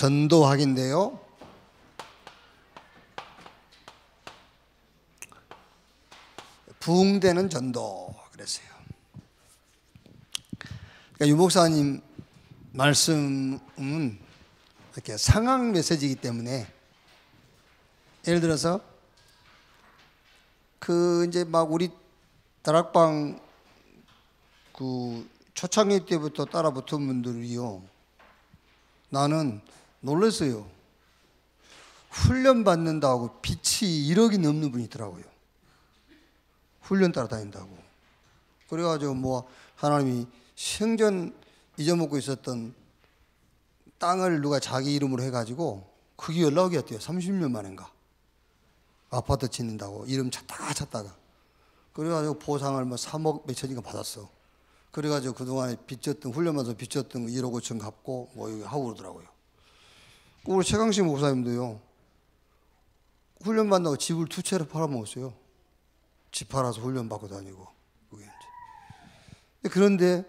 전도학인데요. 부흥되는 전도 그랬어요. 그러니까 유 목사님 말씀은 이렇게 상황 메시지이기 때문에, 예를 들어서 이제 막 우리 다락방 초창기 때부터 따라 붙은 분들이요, 나는 놀랐어요. 훈련 받는다고 빛이 1억이 넘는 분이 있더라고요. 훈련 따라 다닌다고. 그래가지고 뭐 하나님이 생전 잊어먹고 있었던 땅을 누가 자기 이름으로 해가지고 그게 연락이 왔대요. 30년 만인가. 아파트 짓는다고 이름 찾다가. 그래가지고 보상을 뭐 3억 몇천인가 받았어. 그래가지고 그동안에 빚졌던, 훈련하면서 빚졌던 거 1억 5천 갚고 뭐 이거 하고 그러더라고요. 우리 최강식 목사님도요, 훈련 받는다고 집을 2채를 팔아먹었어요. 집 팔아서 훈련 받고 다니고. 그게 이제. 그런데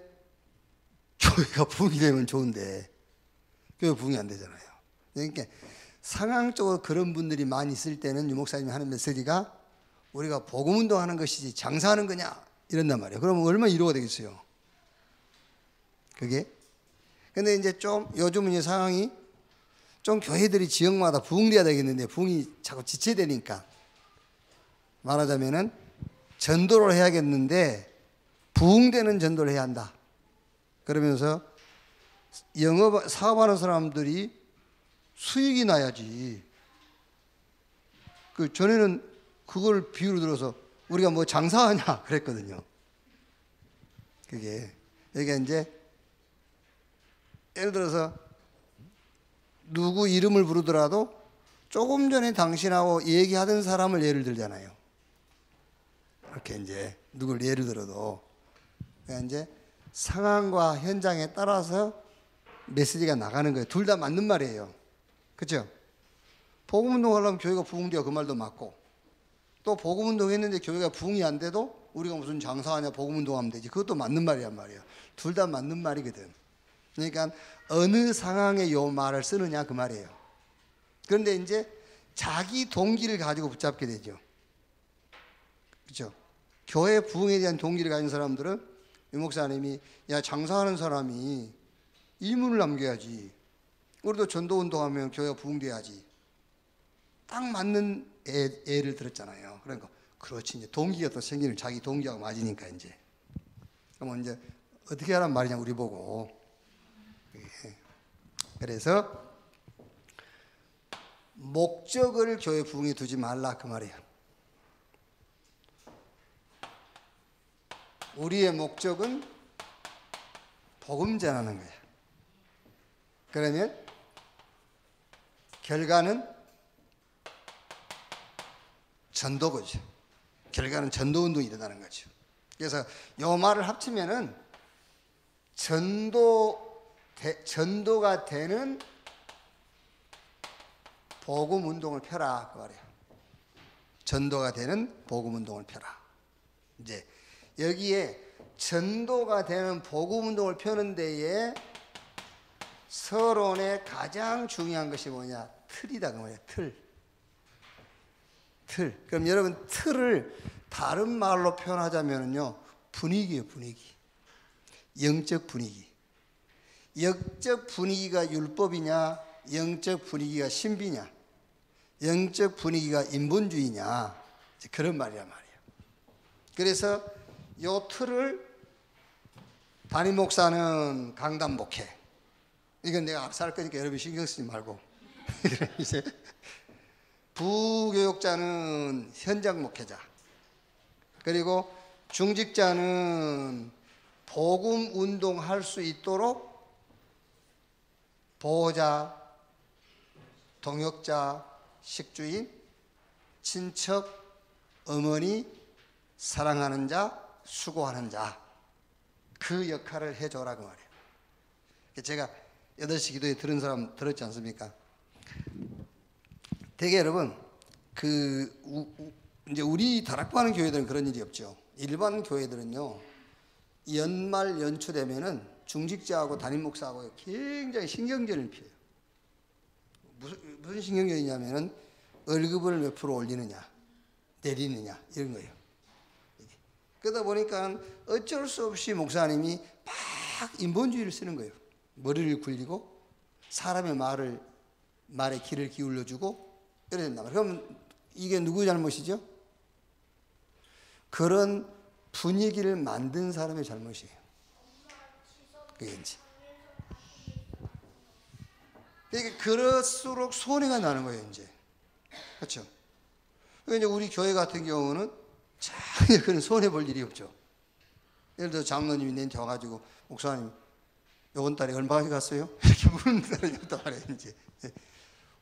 교회가 부흥이 되면 좋은데 교회 부흥이 안 되잖아요. 그러니까 상황적으로 그런 분들이 많이 있을 때는 유 목사님이 하는 메시지가 우리가 복음운동하는 것이지 장사하는 거냐 이런단 말이에요. 그러면 얼마나 위로가 되겠어요, 그게. 근데 이제 좀 요즘은 이 상황이 좀 교회들이 지역마다 부흥돼야 되겠는데 부흥이 자꾸 지체되니까, 말하자면은 전도를 해야겠는데 부흥되는 전도를 해야 한다. 그러면서 영업 사업하는 사람들이 수익이 나야지. 전에는 그걸 비유로 들어서 우리가 뭐 장사하냐 그랬거든요. 그게 이제 예를 들어서 누구 이름을 부르더라도 조금 전에 당신하고 얘기하던 사람을 예를 들잖아요. 이렇게 이제 누굴 예를 들어도 그러니까 이제 상황과 현장에 따라서 메시지가 나가는 거예요. 둘 다 맞는 말이에요. 그렇죠? 복음운동 하려면 교회가 부흥돼야 그 말도 맞고, 또 복음운동 했는데 교회가 부흥이 안 돼도 우리가 무슨 장사하냐 복음운동하면 되지, 그것도 맞는 말이란 말이에요. 둘 다 맞는 말이거든. 그러니까 어느 상황에 요 말을 쓰느냐 그 말이에요. 그런데 이제 자기 동기를 가지고 붙잡게 되죠. 그렇죠? 교회 부흥에 대한 동기를 가진 사람들은 유 목사님이 야 장사하는 사람이 이문을 남겨야지, 우리도 전도운동하면 교회가 부흥돼야지, 딱 맞는 예를 들었잖아요. 그러니까 그렇지, 이제 동기가 또 생기는, 자기 동기하고 맞으니까 이제. 그러면 이제 어떻게 하란 말이냐 우리 보고. 그래서 목적을 교회 부흥에 두지 말라 그 말이에요. 우리의 목적은 복음 전하는 거야. 그러면 결과는 전도거죠. 결과는 전도운동이 일어나는 거죠. 그래서 요 말을 합치면은 전도가 되는 복음운동을 펴라 그 말이에요. 전도가 되는 복음운동을 펴라. 이제 여기에 전도가 되는 복음운동을 펴는 데에 서론의 가장 중요한 것이 뭐냐? 틀이다 그 말이야. 틀. 그럼 여러분 틀을 다른 말로 표현하자면요, 분위기예요. 분위기. 영적 분위기. 영적 분위기가 율법이냐, 영적 분위기가 신비냐, 영적 분위기가 인본주의냐, 그런 말이란 말이에요. 그래서 요 틀을 담임 목사는 강단 목회, 이건 내가 알아서 할 거니까 여러분 신경 쓰지 말고 이제 부교육자는 현장 목회자, 그리고 중직자는 복음 운동할 수 있도록 보호자, 동역자, 식주인, 친척, 어머니, 사랑하는 자, 수고하는 자, 그 역할을 해줘라 그 말이에요. 제가 8시 기도에 들은 사람 들었지 않습니까? 되게 여러분 이제 우리 다락방하는 교회들은 그런 일이 없죠. 일반 교회들은요, 연말 연초 되면은 중직자하고 담임 목사하고 굉장히 신경전을 피워요. 무슨 신경전이냐면은 월급을 몇 프로 올리느냐, 내리느냐 이런 거예요. 그러다 보니까 어쩔 수 없이 목사님이 막 인본주의를 쓰는 거예요. 머리를 굴리고 사람의 말에 귀를 기울여주고 이래야 된다. 그럼 이게 누구 잘못이죠? 그런 분위기를 만든 사람의 잘못이에요. 그게 이제. 그러니까 그럴수록 손해가 나는 거예요, 이제. 그렇죠? 그러니까 이제 우리 교회 같은 경우는 전혀 그런 손해 볼 일이 없죠. 예를 들어 장로님이 내한테 와가지고 목사님 이번 달에 얼마 가져갔어요? 이렇게 물는 사람이 없단 말이에요, 이제.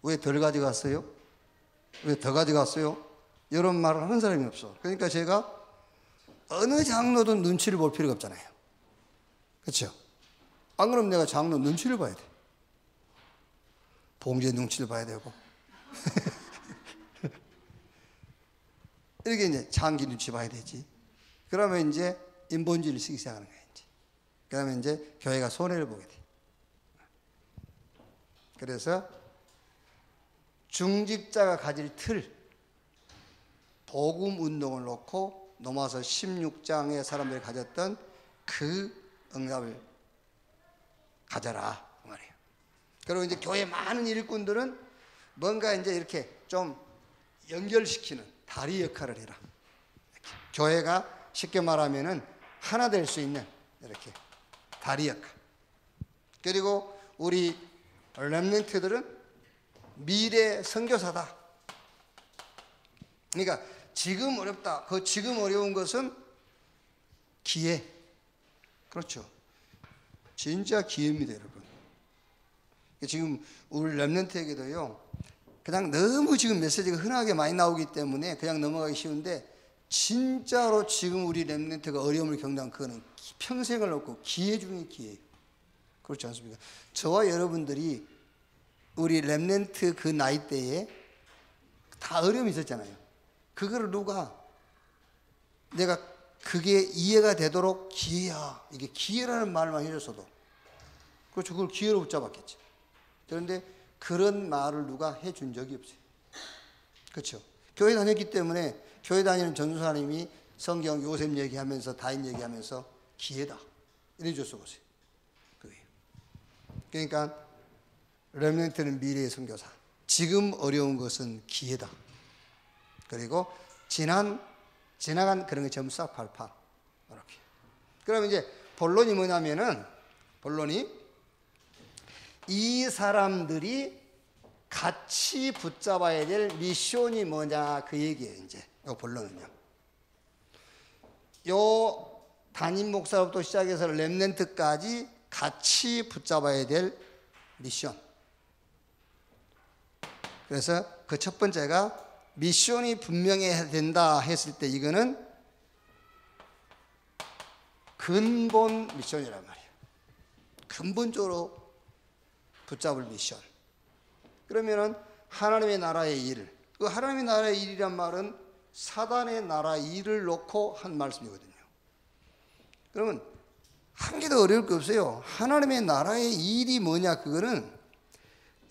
왜 덜 가져갔어요? 왜 더 가져갔어요? 이런 말을 하는 사람이 없어. 그러니까 제가 어느 장로도 눈치를 볼 필요가 없잖아요. 그렇죠? 안 그러면 내가 장로 눈치를 봐야 돼. 봉제 눈치를 봐야 되고. 이렇게 이제 장기 눈치 봐야 되지. 그러면 이제 인본주의를 쓰기 시작하는 거예요, 이제. 그러면 이제 교회가 손해를 보게 돼. 그래서 중직자가 가질 틀, 복음 운동을 놓고 넘어와서 16장의 사람들이 가졌던 그 응답을 가져라 그 말이에요. 그리고 이제 교회 많은 일꾼들은 뭔가 이제 이렇게 좀 연결시키는 다리 역할을 해라. 이렇게. 교회가 쉽게 말하면은 하나 될 수 있는 이렇게 다리 역할. 그리고 우리 렘넌트들은 미래 선교사다. 그러니까 지금 어렵다. 그 지금 어려운 것은 기회. 그렇죠. 진짜 기회입니다, 여러분. 지금 우리 렘넌트에게도요. 그냥 너무 지금 메시지가 흔하게 많이 나오기 때문에 그냥 넘어가기 쉬운데 진짜로 지금 우리 렘넌트가 어려움을 겪는 그거는 평생을 얻고 기회 중에 기회예요. 그렇지 않습니까? 저와 여러분들이 우리 렘넌트 그 나이 대에 다 어려움이 있었잖아요. 그거를 누가 내가 그게 이해가 되도록 기회야. 이게 기회라는 말만 해줬어도 그렇죠. 그걸 기회로 붙잡았겠죠. 그런데 그런 말을 누가 해준 적이 없어요. 그렇죠. 교회 다녔기 때문에 교회 다니는 전도사님이 성경 요셉 얘기하면서 다인 얘기하면서 기회다 이래 줬어 보세요. 그거예요. 그러니까 렘넌트는 미래의 선교사. 지금 어려운 것은 기회다. 그리고 지나간 그런 게 전부 싹 발파. 이렇게. 그러면 이제 본론이 뭐냐면은 본론이 이 사람들이 같이 붙잡아야 될 미션이 뭐냐 그 얘기예요. 이제 이 본론은요. 요 담임 목사부터 시작해서 렘넌트까지 같이 붙잡아야 될 미션. 그래서 그 첫 번째가 미션이 분명해야 된다 했을 때 이거는 근본 미션이란 말이에요. 근본적으로 붙잡을 미션. 그러면은 하나님의 나라의 일. 그 하나님의 나라의 일이란 말은 사단의 나라 일을 놓고 한 말씀이거든요. 그러면 한 개도 어려울 게 없어요. 하나님의 나라의 일이 뭐냐 그거는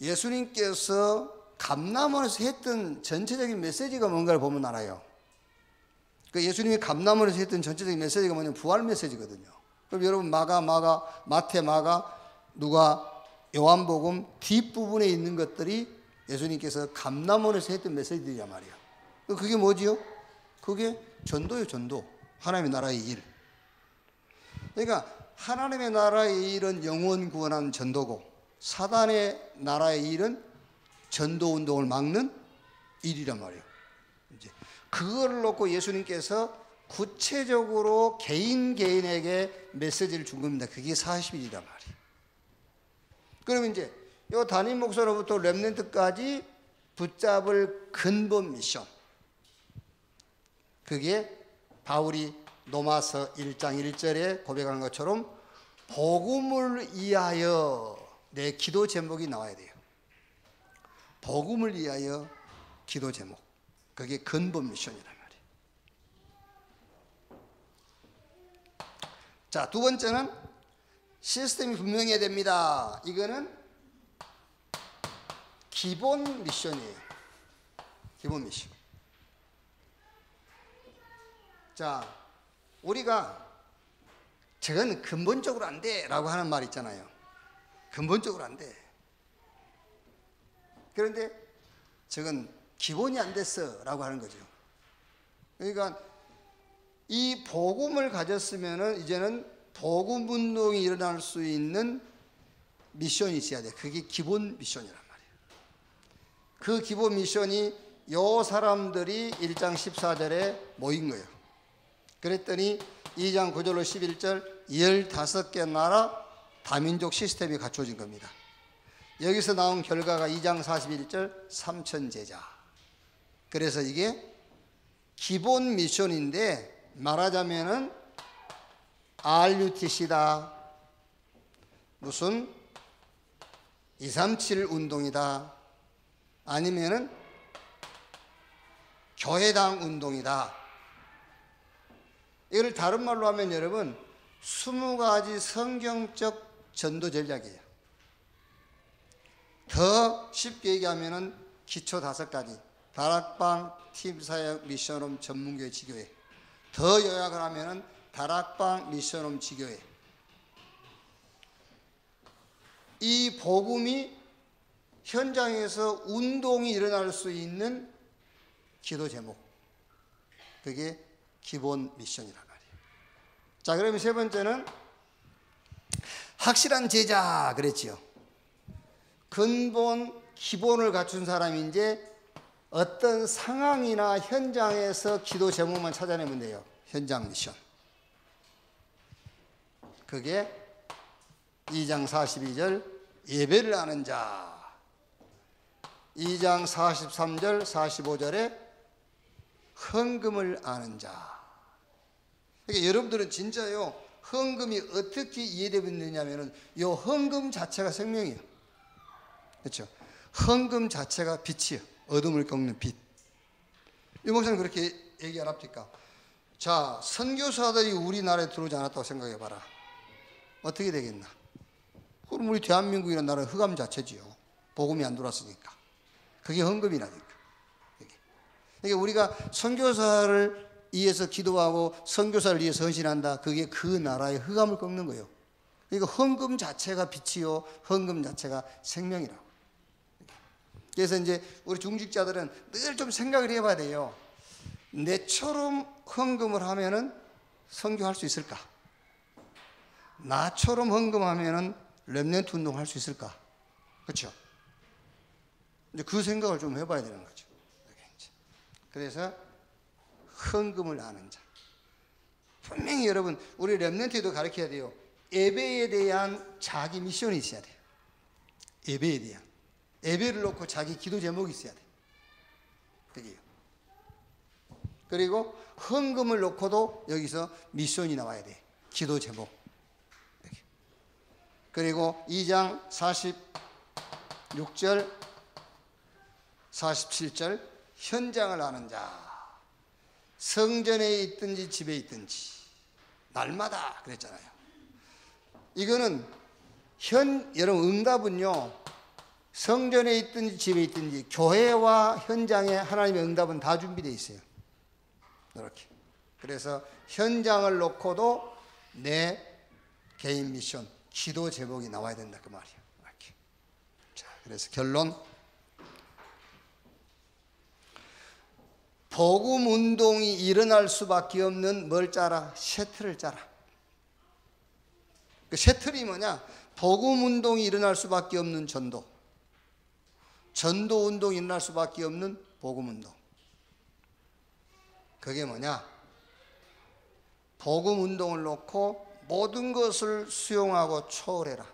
예수님께서 감람원에서 했던 전체적인 메시지가 뭔가를 보면 알아요. 그 예수님이 감람원에서 했던 전체적인 메시지가 뭐냐면 부활 메시지거든요. 그럼 여러분 마태, 누가, 요한복음 뒷부분에 있는 것들이 예수님께서 감람원에서 했던 메시지란 말이에요. 그게 뭐지요? 그게 전도예요, 전도. 하나님의 나라의 일. 그러니까 하나님의 나라의 일은 영혼 구원하는 전도고 사단의 나라의 일은 전도 운동을 막는 일이란 말이에요. 이제 그거를 놓고 예수님께서 구체적으로 개인에게 메시지를 준 겁니다. 그게 40일이란 말이에요. 그러면 이제 이 담임 목사로부터 렘넌트까지 붙잡을 근본 미션. 그게 바울이 로마서 1장 1절에 고백하는 것처럼 복음을 위하여 내 기도 제목이 나와야 돼요. 복음을 위하여 기도 제목. 그게 근본 미션이란 말이에요. 자, 두 번째는 시스템이 분명해야 됩니다. 이거는 기본 미션이에요. 기본 미션. 자, 우리가 저건 근본적으로 안 돼 라고 하는 말 있잖아요. 근본적으로 안 돼. 그런데 저건 기본이 안 됐어 라고 하는 거죠. 그러니까 이 복음을 가졌으면은 이제는 복음 운동이 일어날 수 있는 미션이 있어야 돼. 그게 기본 미션이란 말이에요. 그 기본 미션이 요 사람들이 1장 14절에 모인 거예요. 그랬더니 2장 9절로 11절 15개 나라 다민족 시스템이 갖춰진 겁니다. 여기서 나온 결과가 2장 41절 3천 제자. 그래서 이게 기본 미션인데 말하자면은 RUTC다, 무슨 237 운동이다, 아니면은 교회당 운동이다. 이걸 다른 말로 하면 여러분 20가지 성경적 전도 전략이에요. 더 쉽게 얘기하면은 기초 5가지. 다락방, 팀사역, 미션홈, 전문교회, 지교회. 더 요약을 하면은 다락방, 미션홈, 지교회. 이 복음이 현장에서 운동이 일어날 수 있는 기도 제목. 그게 기본 미션이란 말이에요. 자, 그러면 세 번째는 확실한 제자 그랬지요. 근본, 기본을 갖춘 사람이 이제 어떤 상황이나 현장에서 기도 제목만 찾아내면 돼요. 현장 미션. 그게 2장 42절 예배를 아는 자, 2장 43절 45절에 헌금을 아는 자. 그러니까 여러분들은 진짜요, 헌금이 어떻게 이해되느냐면은 요 헌금 자체가 생명이에요. 그렇죠? 헌금 자체가 빛이에요. 어둠을 꺾는 빛. 이 목사님 그렇게 얘기 안 합니까? 자, 선교사들이 우리나라에 들어오지 않았다고 생각해 봐라. 어떻게 되겠나? 그럼 우리 대한민국이라는 나라는 흑암 자체지요. 복음이 안 들어왔으니까. 그게 헌금이라니까. 그러니까 우리가 선교사를 위해서 기도하고 선교사를 위해서 헌신한다. 그게 그 나라의 흑암을 꺾는 거예요. 그러니까 헌금 자체가 빛이요, 헌금 자체가 생명이라고. 그래서 이제 우리 중직자들은 늘 좀 생각을 해봐야 돼요. 내처럼 헌금을 하면은 선교할 수 있을까? 나처럼 헌금하면은 렘넌트 운동할 수 있을까? 그렇죠? 이제 그 생각을 좀 해봐야 되는 거죠. 그래서 헌금을 아는 자. 분명히 여러분 우리 렘넌트에도 가르쳐야 돼요. 예배에 대한 자기 미션이 있어야 돼요. 예배에 대한. 예배를 놓고 자기 기도 제목이 있어야 돼요. 그게요. 그리고 헌금을 놓고도 여기서 미션이 나와야 돼. 기도 제목. 그리고 2장 46절 47절 현장을 아는 자. 성전에 있든지 집에 있든지 날마다 그랬잖아요. 이거는 여러분 응답은요, 성전에 있든지 집에 있든지 교회와 현장에 하나님의 응답은 다 준비되어 있어요. 이렇게. 그래서 현장을 놓고도 내 개인 미션, 기도 제목이 나와야 된다 그 말이에요. 이렇게. 자, 그래서 결론. 복음 운동이 일어날 수밖에 없는 뭘 짜라? 셔틀을 짜라. 그 셔틀이 뭐냐? 복음 운동이 일어날 수밖에 없는 전도. 전도 운동이 일어날 수밖에 없는 복음 운동. 그게 뭐냐? 복음 운동을 놓고 모든 것을 수용하고 초월해라.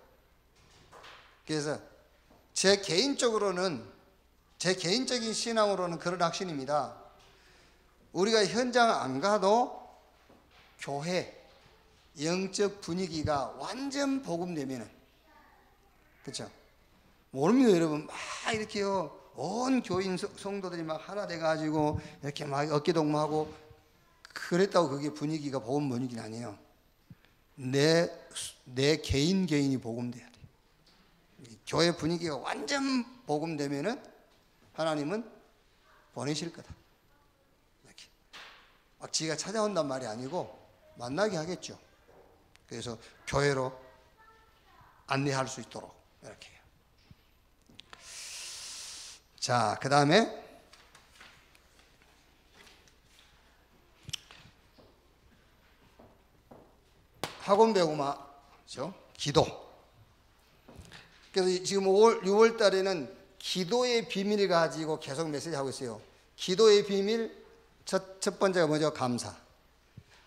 그래서 제 개인적인 신앙으로는 그런 확신입니다. 우리가 현장 안 가도 교회 영적 분위기가 완전 복음되면은, 그렇죠? 모릅니다 여러분. 막 이렇게요 온 교인 성도들이 막 하나 돼가지고 이렇게 막 어깨동무하고 그랬다고 그게 분위기가 복음 분위기는 아니에요. 내 개인이 복음돼야 돼. 교회 분위기가 완전 복음되면은 하나님은 보내실 거다. 이렇게 막 지가 찾아온단 말이 아니고 만나게 하겠죠. 그래서 교회로 안내할 수 있도록 이렇게 해요. 자, 그 다음에 학원 배우마죠. 기도. 그래서 지금 6월 달에는 기도의 비밀을 가지고 계속 메시지 하고 있어요. 기도의 비밀 첫 번째가 뭐죠? 감사.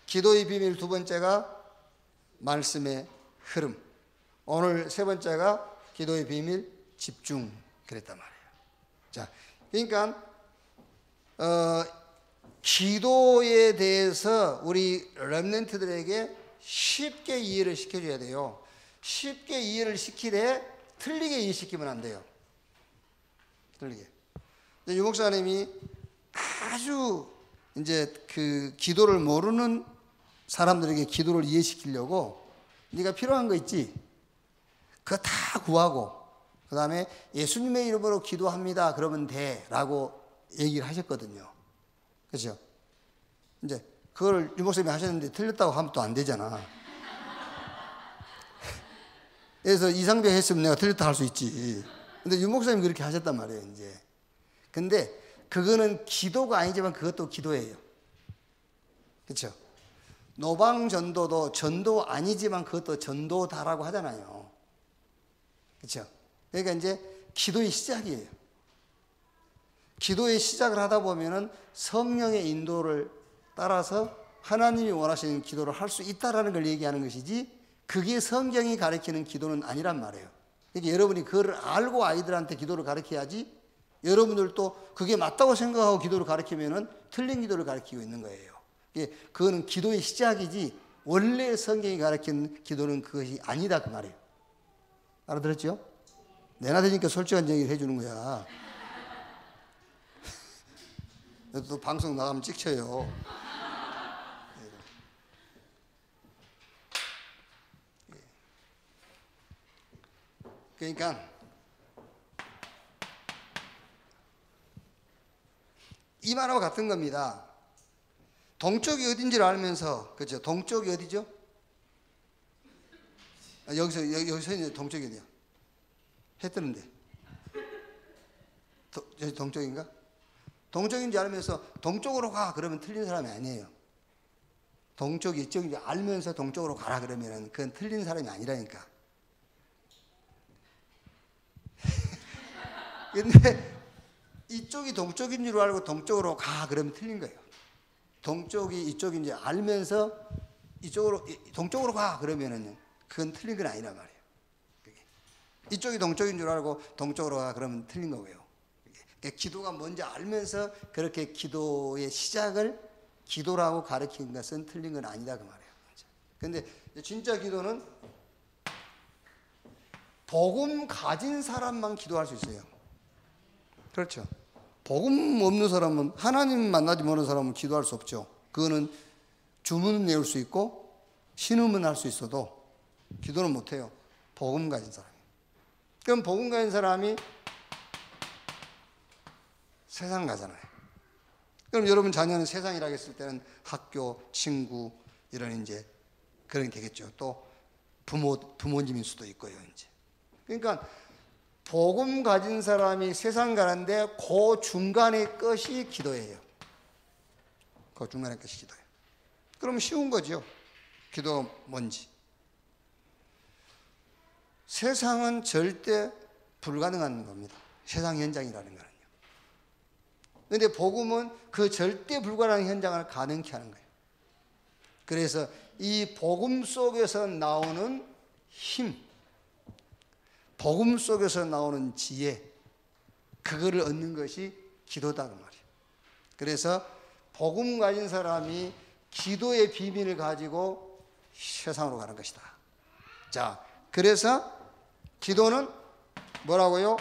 기도의 비밀 두 번째가 말씀의 흐름. 오늘 세 번째가 기도의 비밀 집중. 그랬단 말이에요. 자, 그러니까 기도에 대해서 우리 렘넌트들에게 쉽게 이해를 시켜줘야 돼요. 쉽게 이해를 시키되 틀리게 이해시키면 안 돼요. 틀리게. 유 목사님이 아주 이제 그 기도를 모르는 사람들에게 기도를 이해시키려고 네가 필요한 거 있지? 그거 다 구하고 그 다음에 예수님의 이름으로 기도합니다. 그러면 돼. 라고 얘기를 하셨거든요. 그렇죠? 이제 그걸 유 목사님이 하셨는데 틀렸다고 하면 또 안 되잖아. 그래서 이상배 했으면 내가 틀렸다 할 수 있지. 근데 유 목사님이 그렇게 하셨단 말이에요, 이제. 근데 그거는 기도가 아니지만 그것도 기도예요. 그렇죠? 노방 전도도 전도 아니지만 그것도 전도다라고 하잖아요. 그렇죠? 그러니까 이제 기도의 시작이에요. 기도의 시작을 하다 보면은 성령의 인도를 따라서 하나님이 원하시는 기도를 할 수 있다라는 걸 얘기하는 것이지 그게 성경이 가르치는 기도는 아니란 말이에요. 그러니까 여러분이 그걸 알고 아이들한테 기도를 가르쳐야지 여러분들도 그게 맞다고 생각하고 기도를 가르치면은 틀린 기도를 가르치고 있는 거예요. 그거는 기도의 시작이지 원래 성경이 가르치는 기도는 그것이 아니다 그 말이에요. 알아들었죠? 내나 되니까 솔직한 얘기를 해주는 거야. 또 방송 나가면 찍혀요. 그러니까 이 말하고 같은 겁니다. 동쪽이 어딘지를 알면서, 그렇죠? 동쪽이 어디죠? 여기서 이제 동쪽이 어디야? 해 뜨는데. 여기 동쪽인가? 동쪽인지 알면서 동쪽으로 가 그러면 틀린 사람이 아니에요. 동쪽이 이쪽인지 알면서 동쪽으로 가라 그러면 그건 틀린 사람이 아니라니까. 근데 이쪽이 동쪽인 줄 알고 동쪽으로 가 그러면 틀린 거예요. 동쪽이 이쪽인지 알면서 이쪽으로 동쪽으로 가 그러면은 그건 틀린 건 아니란 말이에요. 이쪽이 동쪽인 줄 알고 동쪽으로 가 그러면 틀린 거고요. 기도가 뭔지 알면서 그렇게 기도의 시작을 기도라고 가르치는 것은 틀린 건 아니다 그 말이에요. 그런데 진짜 기도는 복음 가진 사람만 기도할 수 있어요. 그렇죠? 복음 없는 사람은 하나님 만나지 못하는 사람은 기도할 수 없죠. 그거는 주문은 외울 수 있고 신음은 할 수 있어도 기도는 못해요. 복음 가진 사람이. 그럼 복음 가진 사람이 세상 가잖아요. 그럼 여러분 자녀는 세상이라고 했을 때는 학교, 친구 이런 이제 그런 게 되겠죠. 또 부모님일 수도 있고요. 이제. 그러니까 복음 가진 사람이 세상 가는데 그 중간의 것이 기도예요. 그 중간의 것이 기도예요. 그럼 쉬운 거죠. 기도가 뭔지. 세상은 절대 불가능한 겁니다. 세상 현장이라는 거는요. 그런데 복음은 그 절대 불가능한 현장을 가능케 하는 거예요. 그래서 이 복음 속에서 나오는 힘, 복음 속에서 나오는 지혜, 그거를 얻는 것이 기도다 그 말이에요. 그래서 복음 가진 사람이 기도의 비밀을 가지고 세상으로 가는 것이다. 자, 그래서 기도는 뭐라고요?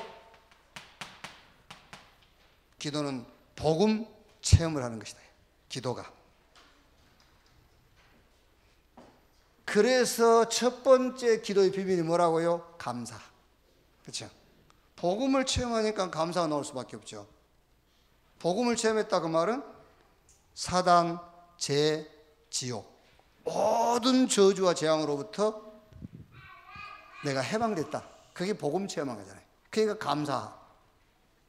기도는 복음 체험을 하는 것이다. 기도가. 그래서 첫 번째 기도의 비밀이 뭐라고요? 감사. 그렇죠? 복음을 체험하니까 감사가 나올 수밖에 없죠. 복음을 체험했다 그 말은 사단, 죄, 지옥 모든 저주와 재앙으로부터 내가 해방됐다. 그게 복음 체험한 거잖아요. 그러니까 감사.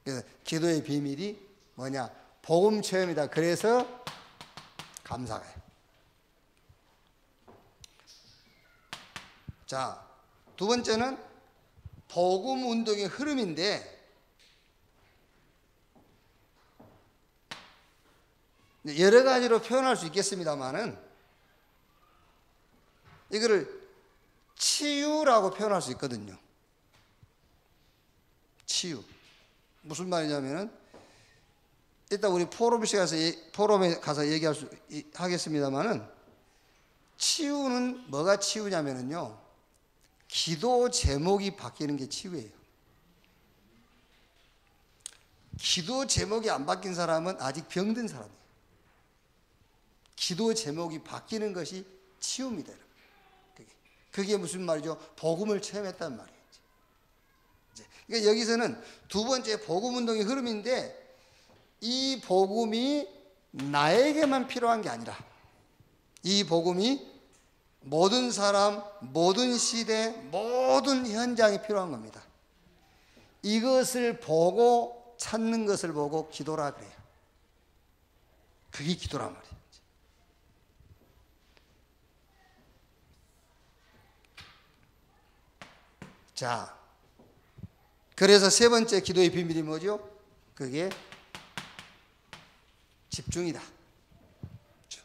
그래서 기도의 비밀이 뭐냐? 복음 체험이다. 그래서 감사가 해요. 자, 두 번째는 복음 운동의 흐름인데, 여러 가지로 표현할 수 있겠습니다만은 이거를 치유라고 표현할 수 있거든요. 치유. 무슨 말이냐면은 일단 우리 포럼에 가서 하겠습니다만은 치유는 뭐가 치유냐면은요, 기도 제목이 바뀌는 게 치유예요. 기도 제목이 안 바뀐 사람은 아직 병든 사람이에요. 기도 제목이 바뀌는 것이 치유입니다. 그게 무슨 말이죠? 복음을 체험했단 말이에요. 그러니까 여기서는 두 번째 복음 운동의 흐름인데, 이 복음이 나에게만 필요한 게 아니라 이 복음이 모든 사람, 모든 시대, 모든 현장에 필요한 겁니다. 이것을 보고 찾는 것을 보고 기도라 그래요. 그게 기도란 말이에요. 자, 그래서 세 번째 기도의 비밀이 뭐죠? 그게 집중이다. 그렇죠?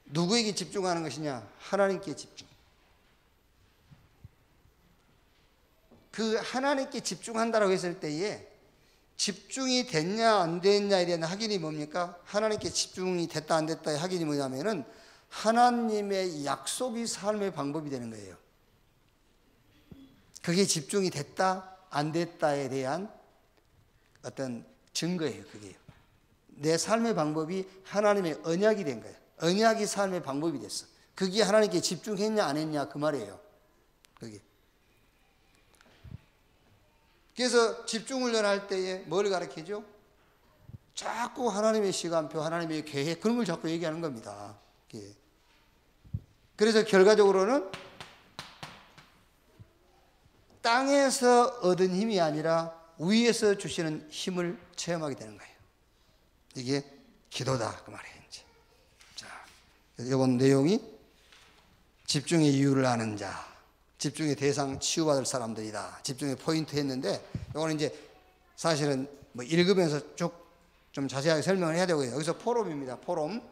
누구에게 집중하는 것이냐? 하나님께 집중. 그 하나님께 집중한다라고 했을 때에 집중이 됐냐 안 됐냐에 대한 확인이 뭡니까? 하나님께 집중이 됐다 안 됐다의 확인이 뭐냐면은 하나님의 약속이 삶의 방법이 되는 거예요. 그게 집중이 됐다 안 됐다에 대한 어떤 증거예요. 그게 내 삶의 방법이 하나님의 언약이 된 거예요. 언약이 삶의 방법이 됐어. 그게 하나님께 집중했냐 안 했냐 그 말이에요. 그게. 그래서 집중 훈련할 때에 뭘 가르치죠? 자꾸 하나님의 시간표, 하나님의 계획 그런 걸 자꾸 얘기하는 겁니다. 그래서 결과적으로는 땅에서 얻은 힘이 아니라 위에서 주시는 힘을 체험하게 되는 거예요. 이게 기도다 그 말이에요. 이제. 자, 이번 내용이 집중의 이유를 아는 자, 집중의 대상 치유받을 사람들이다. 집중의 포인트 했는데 이거는 이제 사실은 뭐 읽으면서 쭉 좀 자세하게 설명을 해야 되고요. 여기서 포럼입니다. 포럼.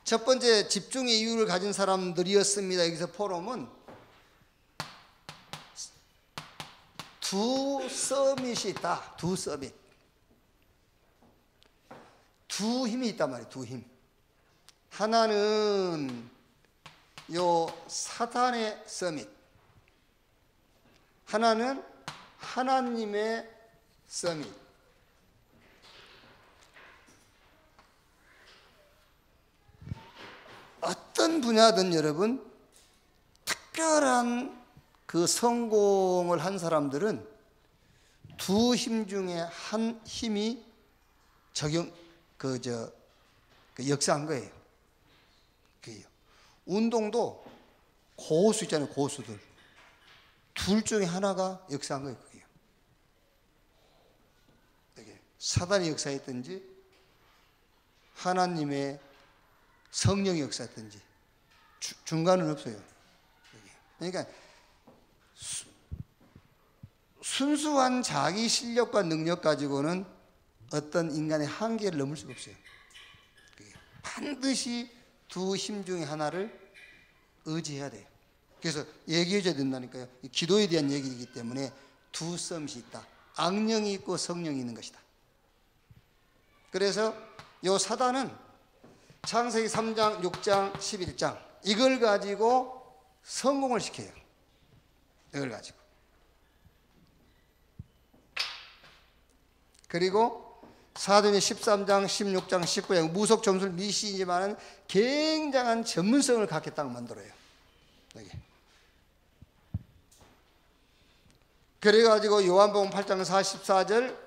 첫 번째 집중의 이유를 가진 사람들이었습니다. 여기서 포럼은 두 서밋이 있다. 두 서밋. 두 힘이 있단 말이에요. 두 힘. 하나는 요 사탄의 서밋. 하나는 하나님의 서밋. 어떤 분야든 여러분 특별한 그 성공을 한 사람들은 두 힘 중에 한 힘이 역사한 거예요. 그게요. 운동도 고수 있잖아요. 고수들. 둘 중에 하나가 역사한 거예요. 그게요. 사단이 역사했든지 하나님의 성령이 역사했든지 중간은 없어요. 그러니까 순수한 자기 실력과 능력 가지고는 어떤 인간의 한계를 넘을 수가 없어요. 반드시 두 힘 중에 하나를 의지해야 돼요. 그래서 얘기해줘야 된다니까요. 기도에 대한 얘기이기 때문에 두 썸이 있다. 악령이 있고 성령이 있는 것이다. 그래서 요 사단은 창세기 3장, 6장, 11장 이걸 가지고 성공을 시켜요. 이걸 가지고. 그리고 사도행전 13장, 16장, 19장 무속 점술 미시이지만은 굉장한 전문성을 갖게 딱 만들어요. 여기. 그래가지고 요한복음 8장 44절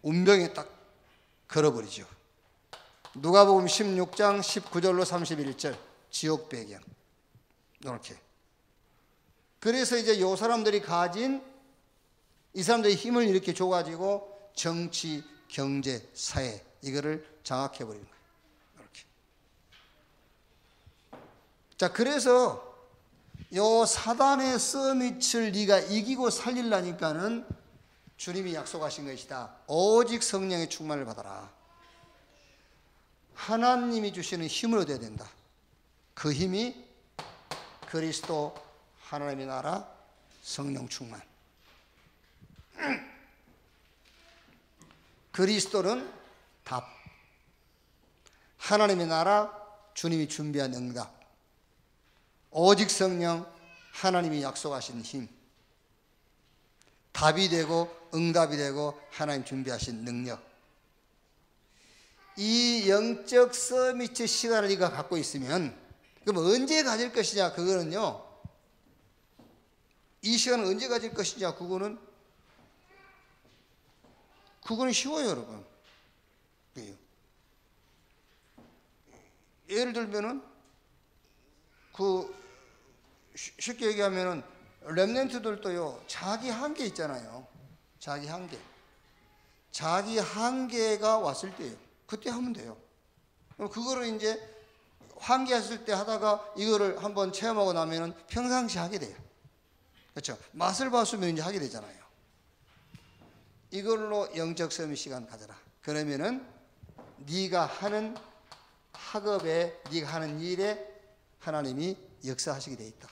운명에 딱 걸어버리죠. 누가복음 16장 19절로 31절 지옥 배경. 이렇게. 그래서 이제 요 사람들이 가진 이 사람들의 힘을 이렇게 줘가지고 정치, 경제, 사회 이거를 장악해 버리는 거예요. 이렇게. 자, 그래서 요 사단의 씀mit을 네가 이기고 살리려니까는 주님이 약속하신 것이다. 오직 성령의 충만을 받아라. 하나님이 주시는 힘을 얻어야 된다. 그 힘이 그리스도, 하나님의 나라, 성령 충만. 그리스도는 답, 하나님의 나라, 주님이 준비한 응답, 오직 성령, 하나님이 약속하신 힘, 답이 되고 응답이 되고 하나님 준비하신 능력. 이 영적 서밋의 시간을 네가 갖고 있으면, 그럼 언제 가질 것이냐? 그거는요, 이 시간을 언제 가질 것이냐? 그거는 쉬워요, 여러분. 예를 들면은 쉽게 얘기하면은 렘넌트들도요, 자기 한계 있잖아요. 자기 한계가 왔을 때요, 그때 하면 돼요. 그거를 이제 한계했을 때 하다가 이거를 한번 체험하고 나면은 평상시 하게 돼요. 그렇죠? 맛을 봤으면 이제 하게 되잖아요. 이걸로 영적 서밋 시간 가져라. 그러면은 네가 하는 학업에, 네가 하는 일에 하나님이 역사하시게 돼 있다.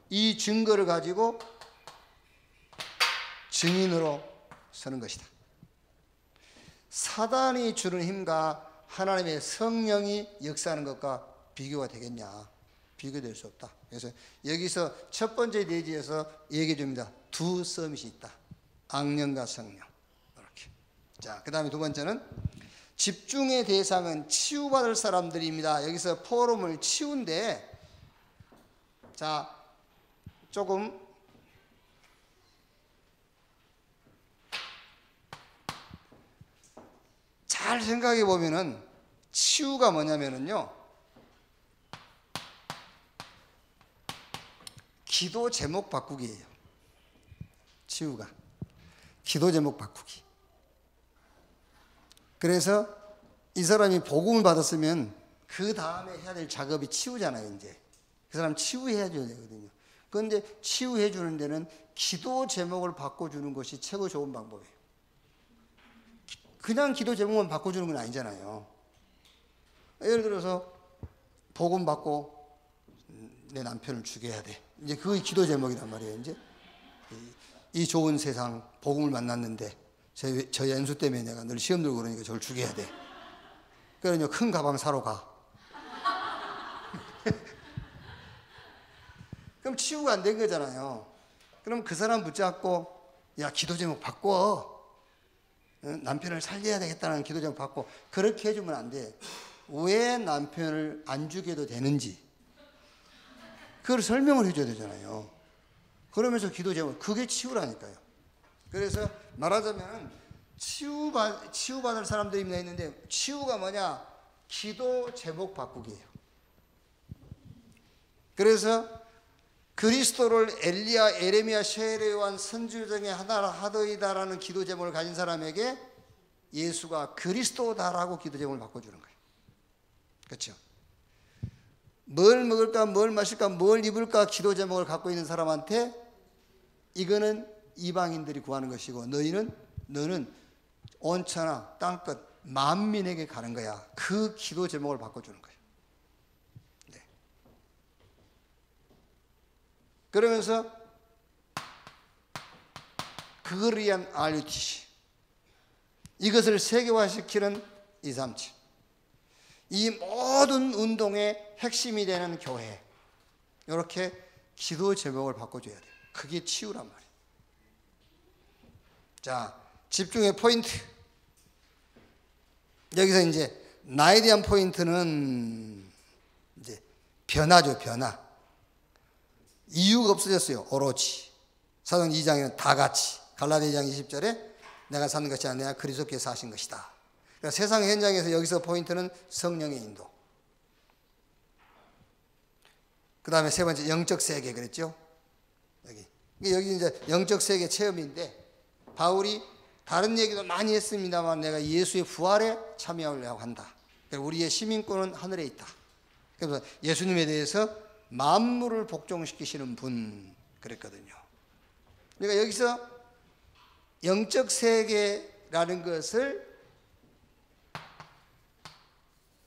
이 증거를 가지고 증인으로 서는 것이다. 사단이 주는 힘과 하나님의 성령이 역사하는 것과 비교가 되겠냐? 비교될 수 없다. 그래서 여기서 첫 번째 내지에서 얘기해 줍니다. 두 서밋이 있다. 악령과 성령. 이렇게. 자, 그 다음에 두 번째는 집중의 대상은 치유받을 사람들입니다. 여기서 포럼을 치운데, 자, 조금 잘 생각해 보면은 치유가 뭐냐면은요, 기도 제목 바꾸기예요. 치유가 기도 제목 바꾸기. 그래서 이 사람이 복음을 받았으면 그 다음에 해야 될 작업이 치유잖아요. 이제 그 사람 치유해야 되거든요. 그런데 치유해 주는 데는 기도 제목을 바꿔주는 것이 최고 좋은 방법이에요. 그냥 기도 제목만 바꿔주는 건 아니잖아요. 예를 들어서 복음 받고 내 남편을 죽여야 돼. 이제 그게 기도 제목이란 말이에요. 이제 이 좋은 세상 복음을 만났는데 저 연수 때문에 내가 늘 시험 들고 그러니까 저를 죽여야 돼. 그러니까 큰 가방 사러 가. 그럼 치유가 안 된 거잖아요. 그럼 그 사람 붙잡고, 야, 기도 제목 바꿔. 남편을 살려야 되겠다는 기도 제목 바꿔. 그렇게 해주면 안 돼. 왜 남편을 안 죽여도 되는지 그걸 설명을 해줘야 되잖아요. 그러면서 기도 제목, 그게 치유라니까요. 그래서 말하자면 치유받을 사람들이 있는데, 치유가 뭐냐? 기도 제목 바꾸기예요. 그래서 그리스도를 엘리야, 에레미야, 셰레 요한 선지자 중에 하나라 하더이다라는 기도 제목을 가진 사람에게 예수가 그리스도다라고 기도 제목을 바꿔주는 거예요. 그렇죠? 뭘 먹을까, 뭘 마실까, 뭘 입을까 기도 제목을 갖고 있는 사람한테 이거는 이방인들이 구하는 것이고, 너는 온천하 땅끝 만민에게 가는 거야. 그 기도 제목을 바꿔주는 거예요. 네. 그러면서 그걸 위한 RUTC, 이것을 세계화시키는 237, 이 모든 운동의 핵심이 되는 교회, 이렇게 기도 제목을 바꿔줘야 돼요. 그게 치유란 말이에요. 자, 집중의 포인트. 여기서 이제 나에 대한 포인트는 이제 변화죠, 변화. 이유가 없어졌어요, 오로지. 사도행 2장에는 다 같이, 갈라디아 2장 20절에 내가 사는 것이 아니라 그리스도께서 하신 것이다. 그러니까 세상 현장에서 여기서 포인트는 성령의 인도. 그 다음에 세 번째 영적 세계 그랬죠. 여기 이제 영적 세계 체험인데, 바울이 다른 얘기도 많이 했습니다만 내가 예수의 부활에 참여하려고 한다. 우리의 시민권은 하늘에 있다. 그래서 예수님에 대해서 만물을 복종시키시는 분 그랬거든요. 그러니까 여기서 영적 세계라는 것을,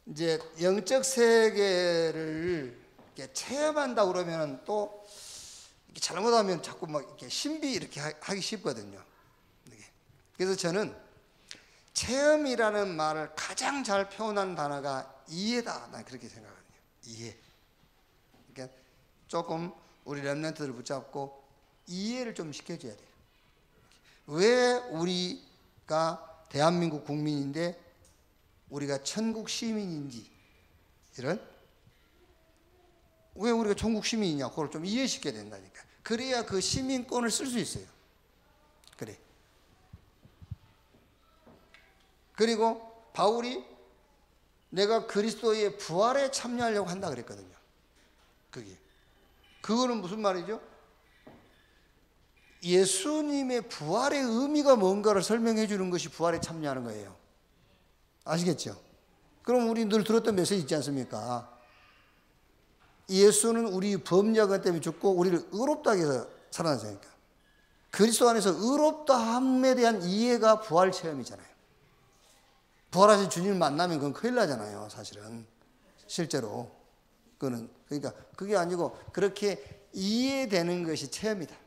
이제 영적 세계를 이렇게 체험한다 그러면 또 이렇게 잘못하면 자꾸 막 이렇게 신비 이렇게 하기 쉽거든요. 그래서 저는 체험이라는 말을 가장 잘 표현한 단어가 이해다. 난 그렇게 생각하거든요. 이해. 그러니까 조금 우리 렘넌트들을 붙잡고 이해를 좀 시켜줘야 돼요. 왜 우리가 대한민국 국민인데 우리가 천국 시민인지, 이런, 왜 우리가 천국 시민이냐, 그걸 좀 이해시켜야 된다니까. 그래야 그 시민권을 쓸 수 있어요. 그래. 그리고 바울이 내가 그리스도의 부활에 참여하려고 한다 그랬거든요. 그거는 무슨 말이죠? 예수님의 부활의 의미가 뭔가를 설명해 주는 것이 부활에 참여하는 거예요. 아시겠죠? 그럼 우리 늘 들었던 메시지 있지 않습니까? 예수는 우리 범죄가 때문에 죽고 우리를 의롭다 해서 살아나셨으니까. 그리스도 안에서 의롭다함에 대한 이해가 부활 체험이잖아요. 부활하신 주님을 만나면 그건 큰일 나잖아요, 사실은. 실제로. 그러니까 그게 아니고 그렇게 이해되는 것이 체험이다.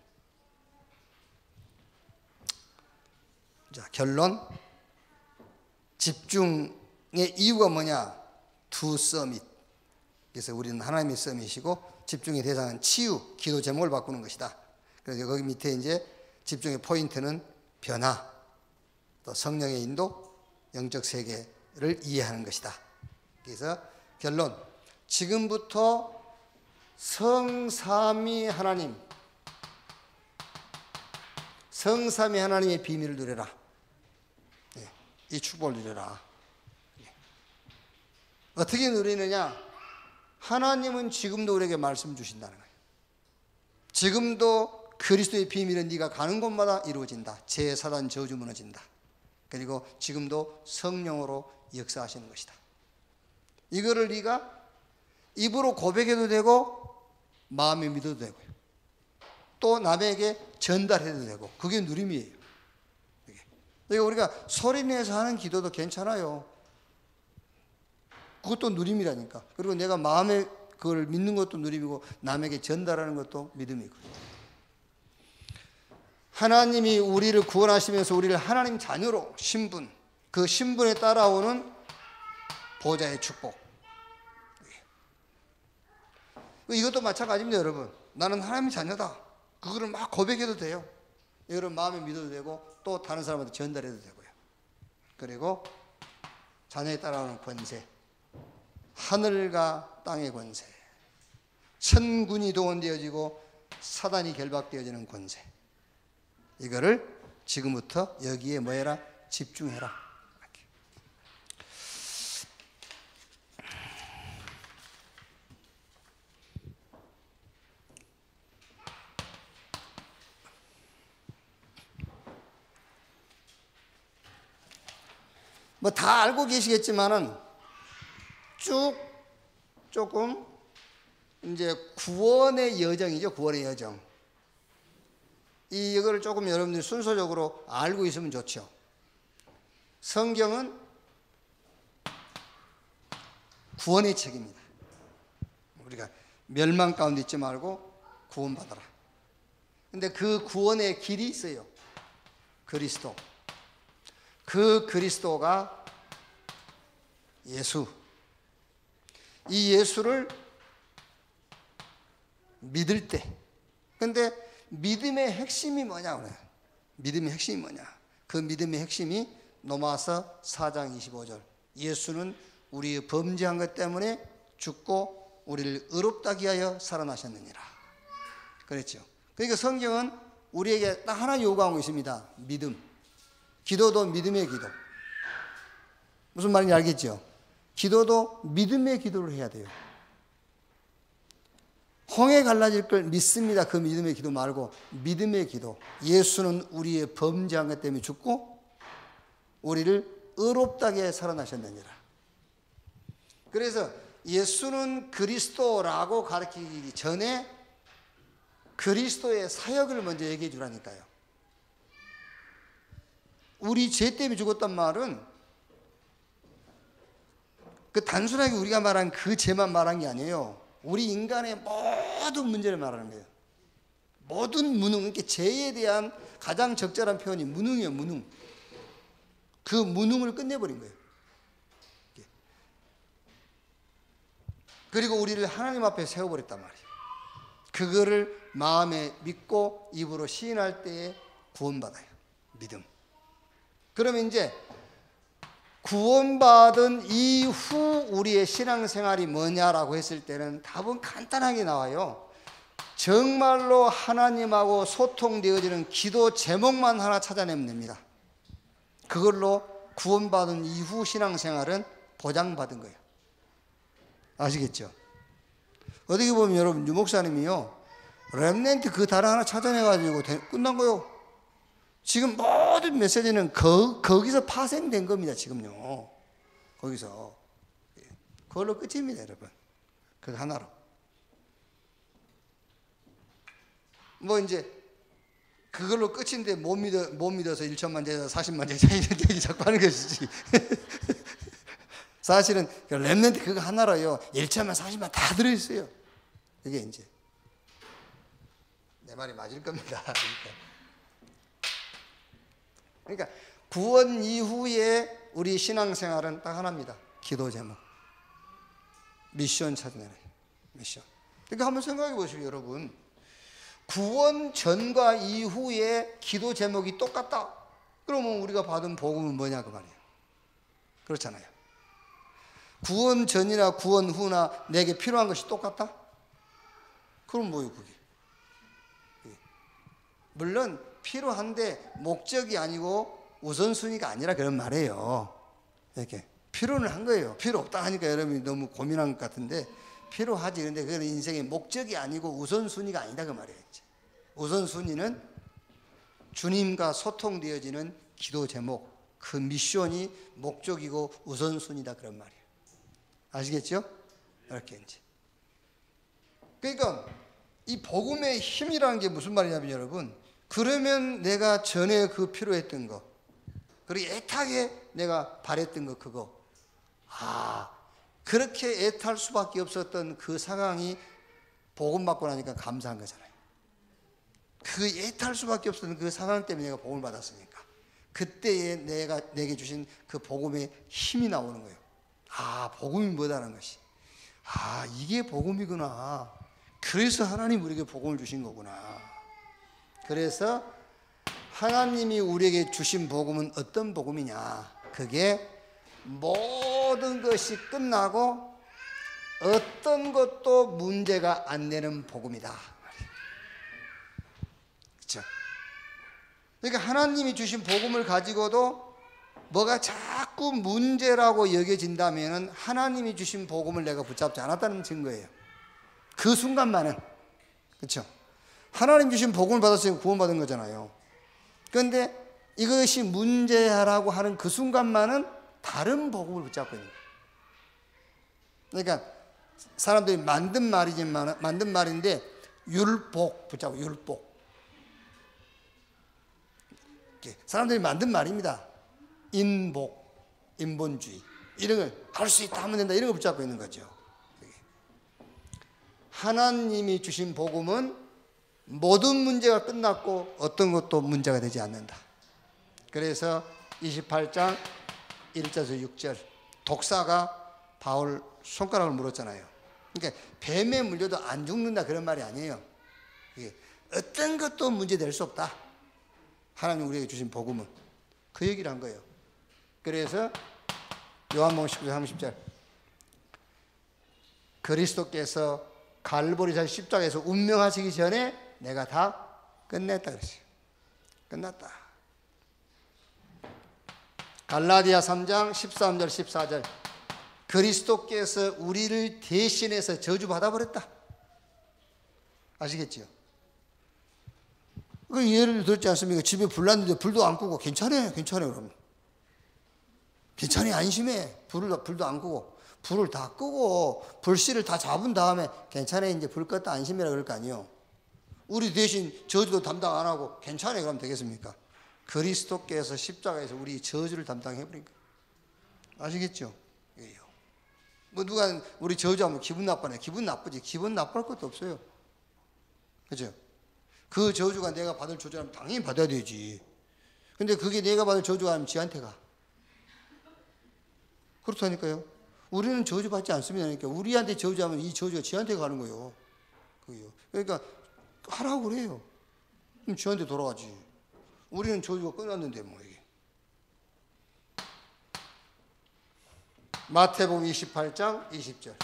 자, 결론. 집중의 이유가 뭐냐? 두 서밋. 그래서 우리는 하나님의 서밋이고 집중의 대상은 치유, 기도 제목을 바꾸는 것이다. 그래서 거기 밑에 이제 집중의 포인트는 변화, 또 성령의 인도, 영적 세계를 이해하는 것이다. 그래서 결론. 지금부터 성삼위 하나님, 성삼위 하나님의 비밀을 누려라. 이 축복을 누려라. 어떻게 누리느냐? 하나님은 지금도 우리에게 말씀 주신다는 거예요. 지금도 그리스도의 비밀은 네가 가는 곳마다 이루어진다. 제사단 저주 무너진다. 그리고 지금도 성령으로 역사하시는 것이다. 이거를 네가 입으로 고백해도 되고 마음에 믿어도 되고요. 또 남에게 전달해도 되고, 그게 누림이에요. 그러니까 우리가 소리내서 하는 기도도 괜찮아요. 그것도 누림이라니까. 그리고 내가 마음에 그걸 믿는 것도 누림이고 남에게 전달하는 것도 믿음이고. 하나님이 우리를 구원하시면서 우리를 하나님 자녀로 신분, 그 신분에 따라오는 보좌의 축복. 이것도 마찬가지입니다, 여러분. 나는 하나님의 자녀다. 그거를 막 고백해도 돼요. 이거를 마음에 믿어도 되고 또 다른 사람한테 전달해도 되고요. 그리고 자녀에 따라오는 권세, 하늘과 땅의 권세, 천군이 동원되어지고 사단이 결박되어지는 권세, 이거를 지금부터 여기에 뭐해라? 집중해라. 뭐 다 알고 계시겠지만은 쭉 조금 이제 구원의 여정이죠. 구원의 여정. 이거를 조금 여러분들이 순서적으로 알고 있으면 좋죠. 성경은 구원의 책입니다. 우리가 멸망 가운데 있지 말고 구원받아라. 근데 그 구원의 길이 있어요. 그리스도. 그 그리스도가 예수. 이 예수를 믿을 때. 근데 믿음의 핵심이 뭐냐 그래요. 믿음의 핵심이 뭐냐. 그 믿음의 핵심이 로마서 4장 25절. 예수는 우리의 범죄한 것 때문에 죽고 우리를 의롭다 하기 위하여 살아나셨느니라. 그랬죠. 그러니까 성경은 우리에게 딱 하나 요구하고 있습니다. 믿음. 기도도 믿음의 기도. 무슨 말인지 알겠죠? 기도도 믿음의 기도를 해야 돼요. 홍해 갈라질 걸 믿습니다. 그 믿음의 기도 말고 믿음의 기도. 예수는 우리의 범죄한 것 때문에 죽고 우리를 의롭다게 살아나셨느니라. 그래서 예수는 그리스도라고 가르치기 전에 그리스도의 사역을 먼저 얘기해 주라니까요. 우리 죄 때문에 죽었단 말은 그 단순하게 우리가 말한 그 죄만 말한 게 아니에요. 우리 인간의 모든 문제를 말하는 거예요. 모든 무능, 이렇게 죄에 대한 가장 적절한 표현이 무능이에요. 무능. 그 무능을 끝내버린 거예요. 그리고 우리를 하나님 앞에 세워버렸단 말이에요. 그거를 마음에 믿고 입으로 시인할 때에 구원받아요. 믿음. 그러면 이제 구원받은 이후 우리의 신앙생활이 뭐냐라고 했을 때는 답은 간단하게 나와요. 정말로 하나님하고 소통되어지는 기도 제목만 하나 찾아내면 됩니다. 그걸로 구원받은 이후 신앙생활은 보장받은 거예요. 아시겠죠? 어떻게 보면 여러분, 유 목사님이요, 렘넌트 그 단어 하나 찾아내가지고 끝난 거요. 지금 모든 메시지는 거기서 파생된 겁니다. 지금요. 거기서. 그걸로 끝입니다, 여러분. 그 하나로. 뭐 이제 그걸로 끝인데 못 믿어서 1천만 제자 40만 제자 이런 얘기 자꾸 하는 것이지. 사실은 렘넌트 그거 하나로요 1천만 40만 다 들어있어요. 이게 이제 내 말이 맞을 겁니다. 그러니까 구원 이후에 우리 신앙생활은 딱 하나입니다. 기도 제목. 미션 찾아내는 미션. 그러니까 한번 생각해 보시죠, 여러분. 구원 전과 이후에 기도 제목이 똑같다. 그러면 우리가 받은 복음은 뭐냐 그 말이에요. 그렇잖아요. 구원 전이나 구원 후나 내게 필요한 것이 똑같다? 그럼 뭐예요 그게? 물론 필요한데 목적이 아니고 우선순위가 아니라 그런 말이에요. 이렇게 필요는 한 거예요. 필요 없다 하니까 여러분이 너무 고민한 것 같은데 필요하지. 그런데 그건 인생의 목적이 아니고 우선순위가 아니다 그 말이에요. 우선순위는 주님과 소통되어지는 기도 제목, 그 미션이 목적이고 우선순위다 그런 말이에요. 아시겠죠? 이렇게 이제. 그러니까 이 복음의 힘이라는 게 무슨 말이냐면 여러분, 그러면 내가 전에 그 필요했던 거, 그리고 애타게 내가 바랬던 거 그거, 그렇게 애탈 수밖에 없었던 그 상황이 복음 받고 나니까 감사한 거잖아요. 그 애탈 수밖에 없었던 그 상황 때문에 내가 복음을 받았으니까 그때에 내게 주신 그 복음의 힘이 나오는 거예요. 복음이 뭐다라는 것이. 이게 복음이구나. 그래서 하나님 우리에게 복음을 주신 거구나. 그래서 하나님이 우리에게 주신 복음은 어떤 복음이냐. 그게 모든 것이 끝나고 어떤 것도 문제가 안 되는 복음이다. 그렇죠? 그러니까 하나님이 주신 복음을 가지고도 뭐가 자꾸 문제라고 여겨진다면 하나님이 주신 복음을 내가 붙잡지 않았다는 증거예요. 그 순간만은. 그렇죠? 하나님 주신 복음을 받았으니까 구원받은 거잖아요. 그런데 이것이 문제라고 하는 그 순간만은 다른 복음을 붙잡고 있는 거예요. 그러니까 사람들이 만든 말인데 율복 붙잡고 율복. 사람들이 만든 말입니다. 인복, 인본주의 이런 걸 할 수 있다 하면 된다 이런 걸 붙잡고 있는 거죠. 하나님이 주신 복음은 모든 문제가 끝났고 어떤 것도 문제가 되지 않는다. 그래서 28장 1절에서 6절 독사가 바울 손가락을 물었잖아요. 그러니까 뱀에 물려도 안 죽는다 그런 말이 아니에요. 어떤 것도 문제될 수 없다. 하나님 우리에게 주신 복음은 그 얘기를 한 거예요. 그래서 요한복음 19장 30절 그리스도께서 갈보리 십자가에서 운명하시기 전에 내가 다 끝냈다 그랬어요. 끝났다. 갈라디아 3장 13절 14절 그리스도께서 우리를 대신해서 저주받아 버렸다. 아시겠지요? 그 예를 들었지 않습니까? 집에 불 났는데 불도 안 끄고 괜찮아요 그럼. 괜찮아요, 안심해. 불도 안 끄고 불을 다 끄고 불씨를 다 잡은 다음에 괜찮아요, 이제 불 껐다 안심이라 그럴 거 아니에요. 우리 대신 저주도 담당 안 하고 괜찮아요 그러면 되겠습니까? 그리스도께서 십자가에서 우리 저주를 담당해버린 거예요. 아시겠죠? 뭐 누가 우리 저주하면 기분 나빠네. 기분 나쁘지. 기분 나쁠 것도 없어요. 그죠? 그 저주가 내가 받을 저주라면 당연히 받아야 되지. 근데 그게 내가 받을 저주가 아니면 지한테 가. 그렇다니까요. 우리는 저주받지 않습니다. 그러니까 우리한테 저주하면 이 저주가 지한테 가는 거예요. 그러니까 하라고 그래요. 그럼 지한테 돌아가지. 우리는 저주가 끝났는데 뭐 이게. 마태복음 28장 20절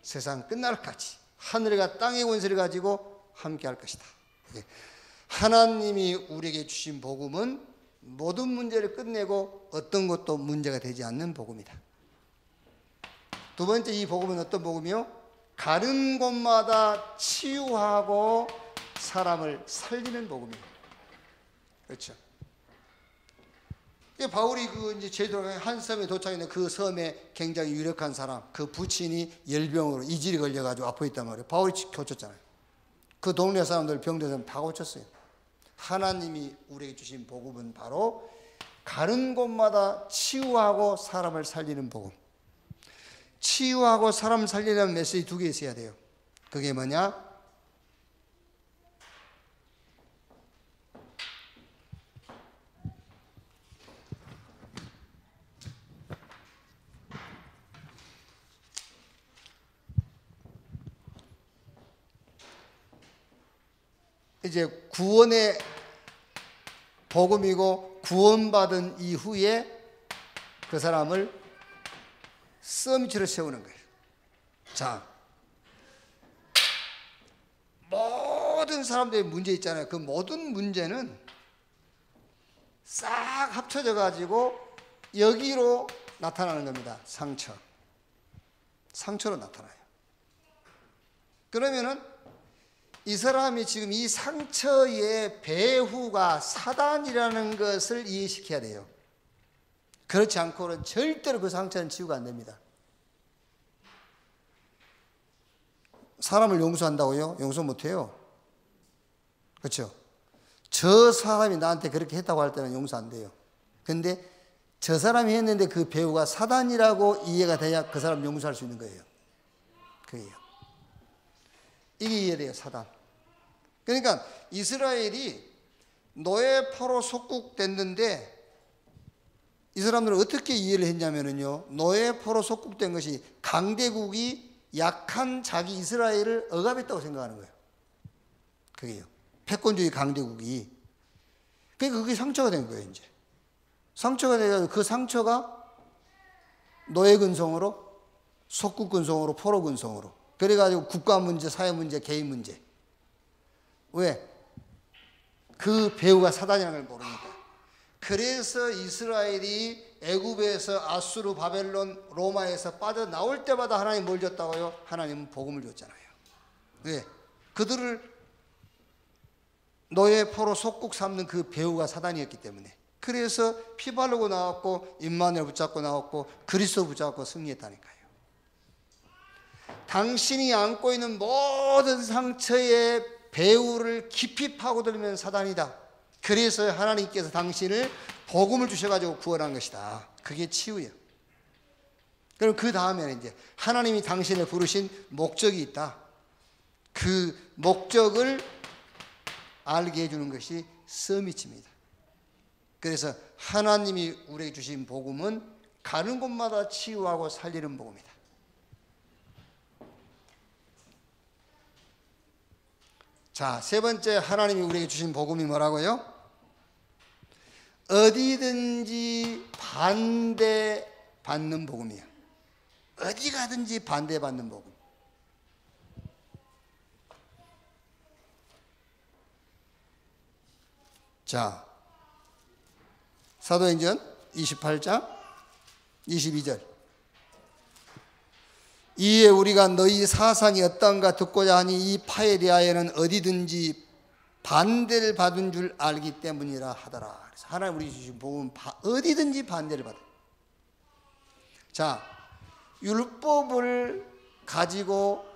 세상 끝날까지 하늘과 땅의 권세를 가지고 함께 할 것이다. 하나님이 우리에게 주신 복음은 모든 문제를 끝내고 어떤 것도 문제가 되지 않는 복음이다. 두 번째, 이 복음은 어떤 복음이요? 가는 곳마다 치유하고 사람을 살리는 복음이에요. 그렇죠? 바울이 이제 제주도 한 섬에 도착했는데 그 섬에 굉장히 유력한 사람, 그 부친이 열병으로 이질이 걸려가지고 아파 있단 말이에요. 바울이 고쳤잖아요. 그 동네 사람들 병든 사람 다 고쳤어요. 하나님이 우리에게 주신 복음은 바로 가는 곳마다 치유하고 사람을 살리는 복음. 치유하고 사람을 살리려면 메시지 두 개 있어야 돼요. 그게 뭐냐? 이제 구원의 복음이고 구원받은 이후에 그 사람을 서밋으로 세우는 거예요. 자, 모든 사람들의 문제 있잖아요. 그 모든 문제는 싹 합쳐져 가지고 여기로 나타나는 겁니다. 상처로 나타나요. 그러면은 이 사람이 지금 이 상처의 배후가 사단이라는 것을 이해시켜야 돼요. 그렇지 않고는 절대로 그 상처는 치유가 안 됩니다. 사람을 용서한다고요? 용서 못해요. 그렇죠? 저 사람이 나한테 그렇게 했다고 할 때는 용서 안 돼요. 근데 저 사람이 했는데 그 배후가 사단이라고 이해가 돼야 그 사람 용서할 수 있는 거예요. 그게요. 이게 이해돼요, 사단. 그러니까 이스라엘이 노예포로 속국됐는데 이 사람들은 어떻게 이해를 했냐면요, 노예포로 속국된 것이 강대국이 약한 자기 이스라엘을 억압했다고 생각하는 거예요. 그게요. 패권주의 강대국이. 그러니까 그게 상처가 된 거예요, 이제. 상처가 돼가지고 그 상처가 노예 근성으로, 속국 근성으로, 포로 근성으로. 그래가지고 국가 문제, 사회 문제, 개인 문제. 왜? 그 배후가 사단이라는 걸 모르니까. 그래서 이스라엘이 애굽에서 아수르, 바벨론, 로마에서 빠져나올 때마다 하나님 뭘 줬다고요? 하나님은 복음을 줬잖아요. 왜? 그들을 노예 포로 속국 삼는 그 배후가 사단이었기 때문에. 그래서 피 바르고 나왔고 임마누엘 붙잡고 나왔고 그리스도 붙잡고 승리했다니까요. 당신이 안고 있는 모든 상처의 배후를 깊이 파고들면 사단이다. 그래서 하나님께서 당신을 복음을 주셔가지고 구원한 것이다. 그게 치유예요. 그럼 그 다음에는 이제 하나님이 당신을 부르신 목적이 있다. 그 목적을 알게 해주는 것이 서밋입니다. 그래서 하나님이 우리에게 주신 복음은 가는 곳마다 치유하고 살리는 복음이다. 자, 세 번째 하나님이 우리에게 주신 복음이 뭐라고요? 어디든지 반대받는 복음이에요. 어디 가든지 반대받는 복음. 자, 사도행전 28장 22절. 이에 우리가 너희 사상이 어떤가 듣고자 하니 이 파에 대하여는 어디든지 반대를 받은 줄 알기 때문이라 하더라. 그래서 하나님 우리 주신 복음은 어디든지 반대를 받아. 자, 율법을 가지고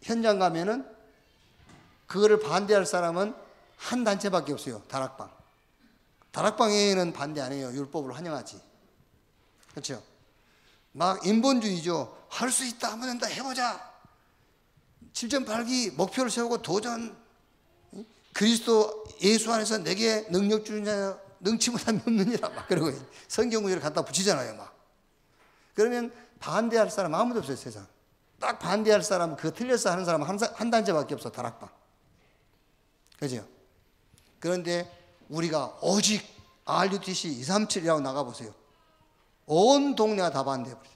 현장 가면은 그거를 반대할 사람은 한 단체밖에 없어요. 다락방. 다락방에는 반대 안 해요. 율법을 환영하지. 그렇죠? 막 인본주의죠. 할 수 있다 하면 된다. 해보자. 7.8기 목표를 세우고 도전. 그리스도 예수 안에서 내게 능력 주는 자 능치 못한 없느니라. 막 그러고 성경 구절을 갖다 붙이잖아요. 막. 그러면 반대할 사람 아무도 없어요. 세상. 딱 반대할 사람, 그거 틀렸어 하는 사람 한 단체밖에 없어. 다락방. 그죠? 그런데 우리가 오직 RUTC 237이라고 나가보세요. 온 동네가 다 반대해버려요.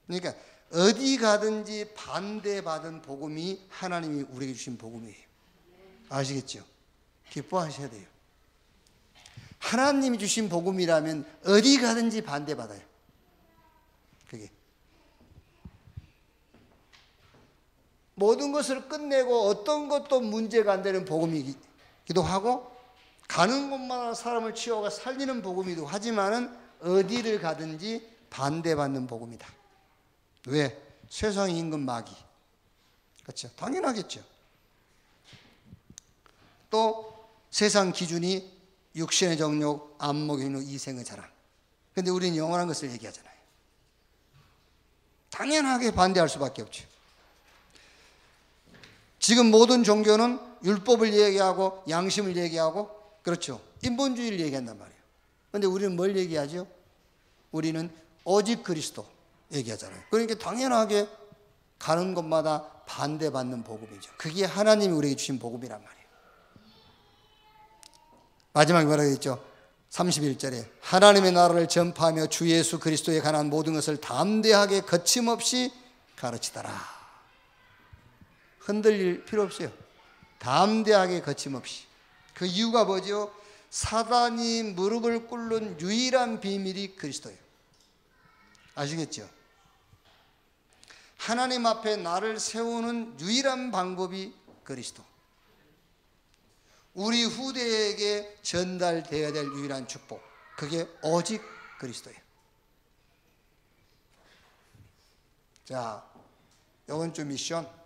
그러니까 어디 가든지 반대받은 복음이 하나님이 우리에게 주신 복음이에요. 아시겠죠? 기뻐하셔야 돼요. 하나님이 주신 복음이라면 어디 가든지 반대받아요. 그게 모든 것을 끝내고 어떤 것도 문제가 안 되는 복음이기도 하고 가는 곳마다 사람을 치유하고 살리는 복음이기도 하지만은 어디를 가든지 반대받는 복음이다. 왜? 세상의 임금 마귀. 그렇죠? 당연하겠죠. 또 세상 기준이 육신의 정욕, 안목의 흉, 이생의 자랑. 그런데 우리는 영원한 것을 얘기하잖아요. 당연하게 반대할 수밖에 없죠. 지금 모든 종교는 율법을 얘기하고 양심을 얘기하고 그렇죠. 인본주의를 얘기한단 말이에요. 그런데 우리는 뭘 얘기하죠? 우리는 오직 그리스도 얘기하잖아요. 그러니까 당연하게 가는 곳마다 반대받는 복음이죠. 그게 하나님이 우리에게 주신 복음이란 말이에요. 마지막에 뭐라고 했죠? 31절에 하나님의 나라를 전파하며 주 예수 그리스도에 관한 모든 것을 담대하게 거침없이 가르치더라. 흔들릴 필요 없어요. 담대하게 거침없이. 그 이유가 뭐죠? 사단이 무릎을 꿇는 유일한 비밀이 그리스도예요. 아시겠죠? 하나님 앞에 나를 세우는 유일한 방법이 그리스도. 우리 후대에게 전달되어야 될 유일한 축복. 그게 오직 그리스도예요. 자, 이번 주 미션.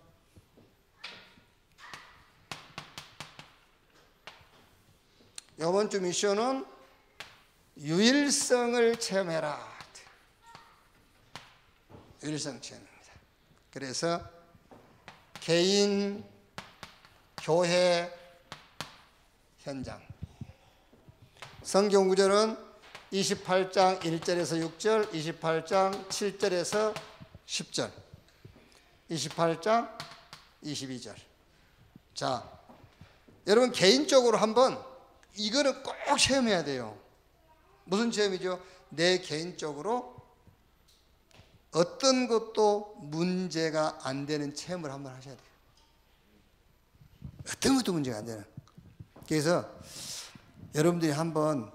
이번 주 미션은 유일성을 체험해라. 유일성 체험입니다. 그래서 개인, 교회, 현장. 성경 구절은 28장 1절에서 6절, 28장 7절에서 10절, 28장 22절. 자, 여러분 개인적으로 한번 이거는 꼭 체험해야 돼요. 무슨 체험이죠? 내 개인적으로 어떤 것도 문제가 안 되는 체험을 한번 하셔야 돼요. 어떤 것도 문제가 안 되는. 그래서 여러분들이 한번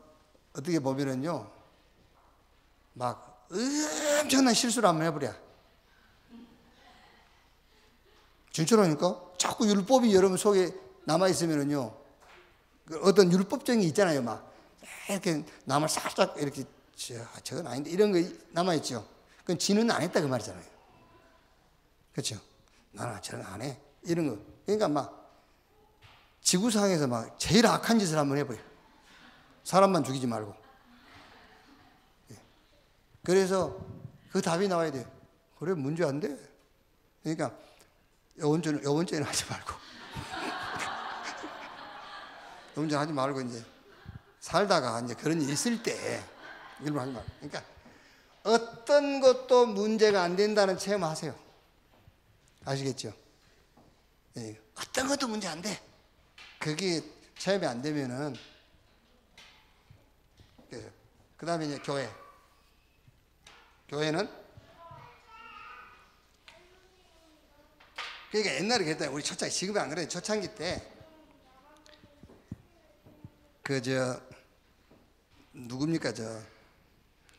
어떻게 보면은요, 막 엄청난 실수를 한번 해버려. 진짜로니까 자꾸 율법이 여러분 속에 남아있으면은요, 어떤 율법적인 게 있잖아요. 막 이렇게 남을 살짝 이렇게 저건 아닌데 이런 거 남아있죠. 그건 지는 안 했다 그 말이잖아요. 그렇죠? 나는 저런 안 해. 이런 거. 그러니까 막 지구상에서 막 제일 악한 짓을 한번 해버려. 사람만 죽이지 말고. 그래서 그 답이 나와야 돼요. 그래 문제 안 돼. 그러니까 요번 주에는 하지 말고. 요번 주는 하지 말고 이제 살다가 이제 그런 일이 있을 때 이런 거 하지 말고. 그러니까 어떤 것도 문제가 안 된다는 체험하세요. 아시겠죠? 네. 어떤 것도 문제 안 돼. 그게 체험이 안 되면은 그 다음에 이제 교회. 교회는 그러니까 옛날에 그랬다. 우리 초창기 지금은 안 그래요. 초창기 때 누굽니까?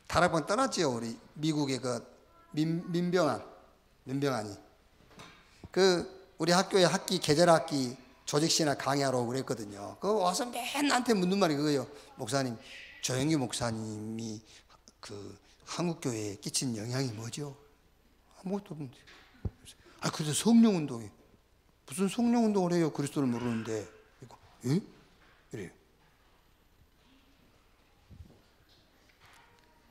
다락방 떠났지요. 우리 미국의 민병환이. 우리 학교에 계절 학기 조직시나 강의하러 오고 그랬거든요. 와서 맨 나한테 묻는 말이 그거예요. 목사님, 조영기 목사님이 한국교회에 끼친 영향이 뭐죠? 아무것도 없는데. 그래서 성령운동이. 무슨 성령운동을 해요? 그리스도를 모르는데. 예? 이래요.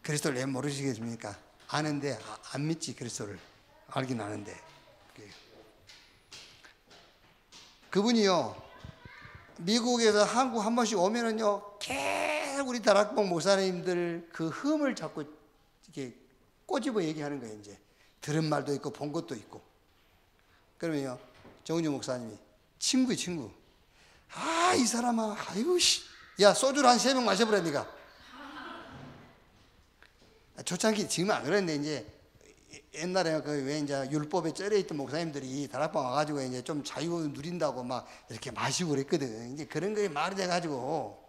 그리스도를 왜 모르시겠습니까? 아는데 안 믿지. 그리스도를 알긴 아는데. 그분이요, 미국에서 한국 한 번씩 오면은요, 계속 우리 다락방 목사님들 그 흠을 자꾸 이렇게 꼬집어 얘기하는 거예요. 이제 들은 말도 있고 본 것도 있고. 그러면요, 정은주 목사님이 친구. 이 사람아, 아이고 씨, 야 소주를 한 3병 마셔보라 니가. 초창기 지금은 안 그랬는데 이제 옛날에 왜 이제 율법에 쩔어 있던 목사님들이 다락방 와가지고 이제 좀 자유 누린다고 막 이렇게 마시고 그랬거든. 이제 그런 거에 말이 돼가지고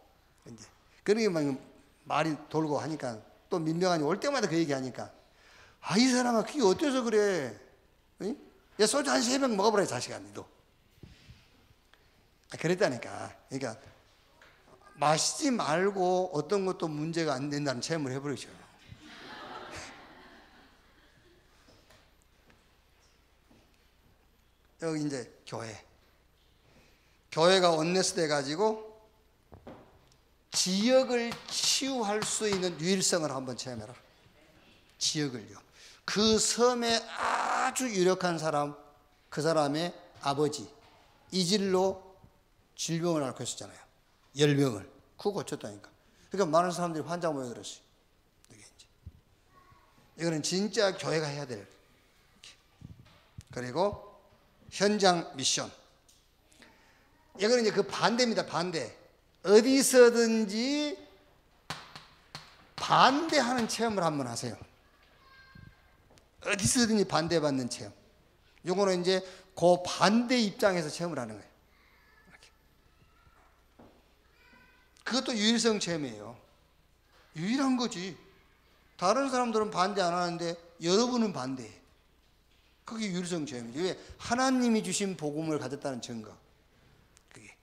이제 그런 게 막 말이 돌고 하니까 또 민병환이 올 때마다 그 얘기 하니까 이 사람아 그게 어때서 그래? 응? 야 소주 한 3병 먹어보라 자식아 니도. 그랬다니까. 그러니까 마시지 말고 어떤 것도 문제가 안 된다는 체험을 해버리죠. 여기 이제 교회가 원네스 돼가지고 지역을 치유할 수 있는 유일성을 한번 체험해라. 지역을요. 그 섬에 아주 유력한 사람, 그 사람의 아버지 이질로 질병을 앓고 있었잖아요. 열병을. 그거 고쳤다니까. 그러니까 많은 사람들이 환자 모여들었어요. 이거는 진짜 교회가 해야 될. 그리고 현장 미션. 이거는 이제 그 반대입니다. 반대. 어디서든지 반대하는 체험을 한번 하세요. 어디서든지 반대받는 체험. 요거는 이제 그 반대 입장에서 체험을 하는 거예요. 이렇게. 그것도 유일성 체험이에요. 유일한 거지. 다른 사람들은 반대 안 하는데 여러분은 반대해. 그게 유일성 체험이죠. 왜? 하나님이 주신 복음을 가졌다는 증거. 그게.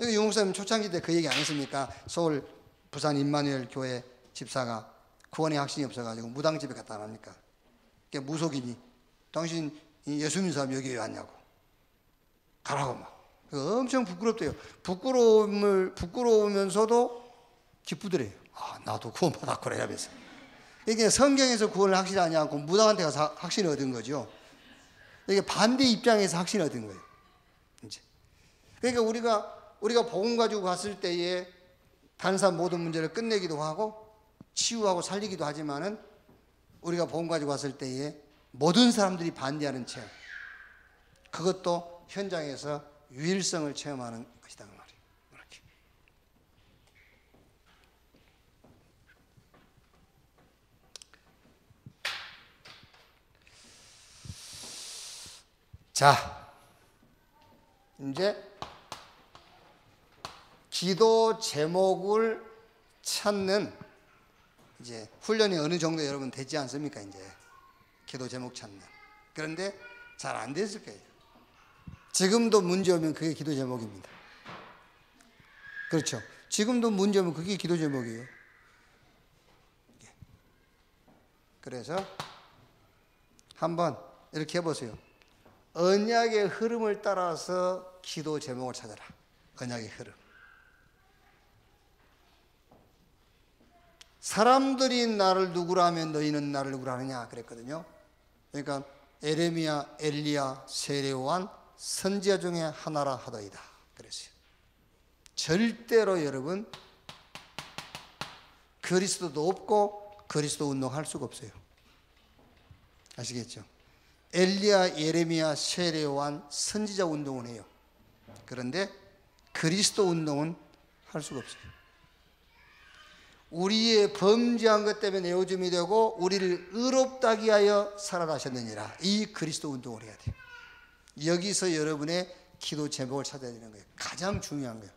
유 목사님 초창기 때 그 얘기 안 했습니까? 서울 부산 임마누엘 교회 집사가 구원의 확신이 없어가지고 무당집에 갔다 안 합니까? 무속이니 당신 예수 믿는 사람 여기 왜 왔냐고 가라고 막. 엄청 부끄럽대요. 부끄러우면서도 기쁘더래요. 나도 구원 받았구나 이러면서. 이게 성경에서 구원을 확실하지 않고 무당한테 가서 확신을 얻은 거죠. 이게 반대 입장에서 확신을 얻은 거예요. 이제. 그러니까 우리가 복음 가지고 갔을 때에 다른 사람 모든 문제를 끝내기도 하고 치유하고 살리기도 하지만은 우리가 복음 가지고 갔을 때에 모든 사람들이 반대하는 체험. 그것도 현장에서 유일성을 체험하는 것이다 그 말이에요. 이렇게. 자, 이제 기도 제목을 찾는 이제 훈련이 어느 정도 여러분 되지 않습니까? 이제 기도 제목 찾는. 그런데 잘 안 됐을 거예요. 지금도 문제 오면 그게 기도 제목입니다. 그렇죠? 지금도 문제 오면 그게 기도 제목이에요. 그래서 한번 이렇게 해보세요. 언약의 흐름을 따라서 기도 제목을 찾아라. 언약의 흐름. 사람들이 나를 누구라 하면 너희는 나를 누구라 하느냐 그랬거든요. 그러니까 에레미야, 엘리야, 세례요한 선지자 중에 하나라 하더이다 그랬어요. 절대로 여러분 그리스도도 없고 그리스도 운동할 수가 없어요. 아시겠죠? 엘리야, 예레미야, 세례요한 선지자 운동은 해요. 그런데 그리스도 운동은 할 수가 없어요. 우리의 범죄한 것 때문에 내어줌이 되고 우리를 의롭다기 하여 살아나셨느니라. 이 그리스도 운동을 해야 돼요. 여기서 여러분의 기도 제목을 찾아야 되는 거예요. 가장 중요한 거예요.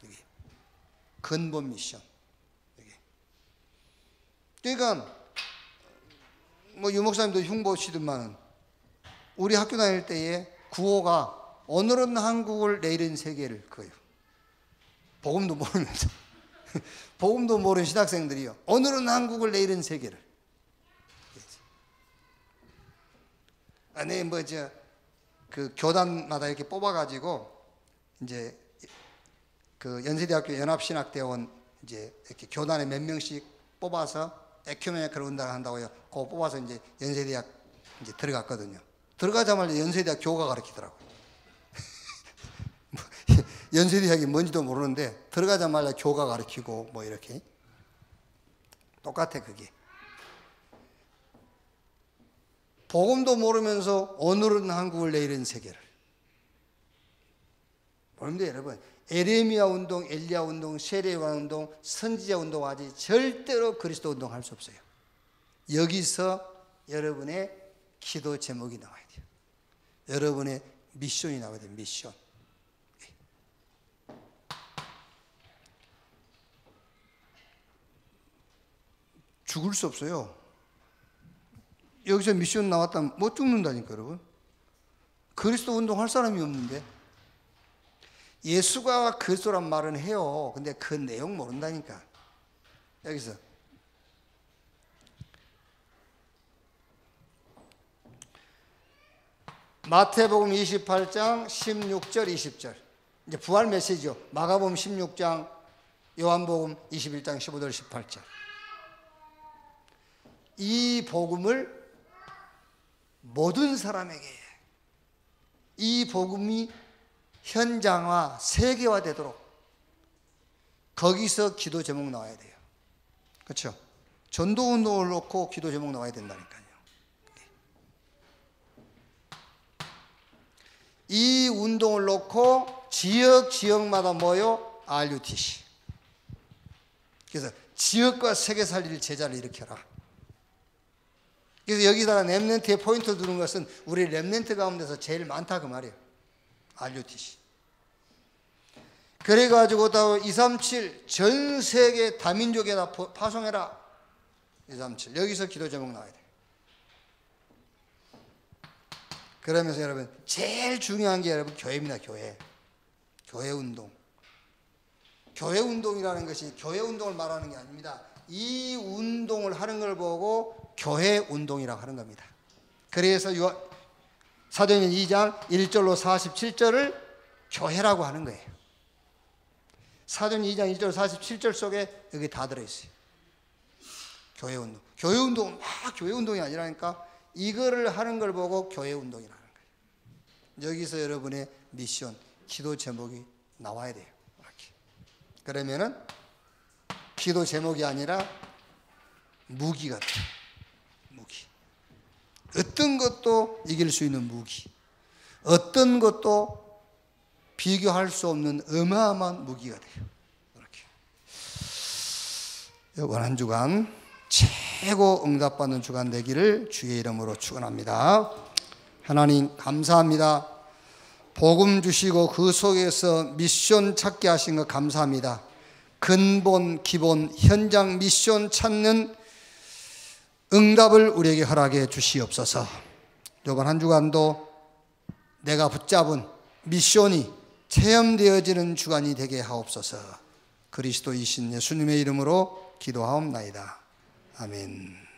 여기. 근본 미션. 그러니까 뭐 유목사님도 흉보시더만은 우리 학교 다닐 때에 구호가 오늘은 한국을 내일은 세계를 그거예요. 복음도 모르면서 복음도 모르는 신학생들이요. 오늘은 한국을 내일은 세계를. 아니 그 교단마다 이렇게 뽑아가지고 이제 그 연세대학교 연합신학대원 이제 이렇게 교단에 몇 명씩 뽑아서 에큐메니컬 운동을 한다고요. 그거 뽑아서 이제 연세대학 이제 들어갔거든요. 들어가자마자 연세대학 교가 가르치더라고요. 연세대학이 뭔지도 모르는데 들어가자마자 교가 가르치고 뭐 이렇게 똑같아 그게. 복음도 모르면서 오늘은 한국을 내일은 세계를. 그런데 여러분 에레미야 운동, 엘리야 운동, 세례요한 운동, 선지자 운동하지 절대로 그리스도 운동할 수 없어요. 여기서 여러분의 기도 제목이 나와야 돼요. 여러분의 미션이 나와야 돼요. 미션. 죽을 수 없어요. 여기서 미션 나왔다면 못 죽는다니까 여러분. 그리스도 운동할 사람이 없는데. 예수가 그리스도란 말은 해요. 근데 그 내용 모른다니까. 여기서 마태복음 28장 16절 20절 이제 부활 메시지죠. 마가복음 16장, 요한복음 21장 15절 18절. 이 복음을 모든 사람에게 이 복음이 현장화, 세계화 되도록 거기서 기도 제목 나와야 돼요. 그렇죠? 전도 운동을 놓고 기도 제목 나와야 된다니까요. 이 운동을 놓고 지역마다 모여 RUTC. 그래서 지역과 세계 살릴 제자를 일으켜라. 그래서 여기다가 렘넌트에 포인트를 두는 것은 우리 렘넌트 가운데서 제일 많다 그 말이에요. RUTC. 그래가지고 다 237 전 세계 다민족에다 파송해라. 237 여기서 기도 제목 나와야 돼요. 그러면서 여러분 제일 중요한 게 여러분 교회입니다. 교회 운동. 교회 운동이라는 것이 교회 운동을 말하는 게 아닙니다. 이 운동을 하는 걸 보고 교회 운동이라고 하는 겁니다. 그래서 사도행전 2장 1절로 47절을 교회라고 하는 거예요. 사도행전 2장 1절 47절 속에 여기 다 들어있어요. 교회 운동. 교회 운동은 막 교회 운동이 아니라니까 이거를 하는 걸 보고 교회 운동이라는 거예요. 여기서 여러분의 미션, 기도 제목이 나와야 돼요. 이렇게. 그러면은 기도 제목이 아니라 무기가 돼요. 무기. 어떤 것도 이길 수 있는 무기. 어떤 것도 비교할 수 없는 어마어마한 무기가 돼요. 이렇게. 이번 한 주간 최고 응답받는 주간 되기를 주의 이름으로 축원합니다. 하나님 감사합니다. 복음 주시고 그 속에서 미션 찾게 하신 것 감사합니다. 근본, 기본, 현장 미션 찾는 응답을 우리에게 허락해 주시옵소서. 이번 한 주간도 내가 붙잡은 미션이 체험되어지는 주간이 되게 하옵소서. 그리스도이신 예수님의 이름으로 기도하옵나이다. 아멘.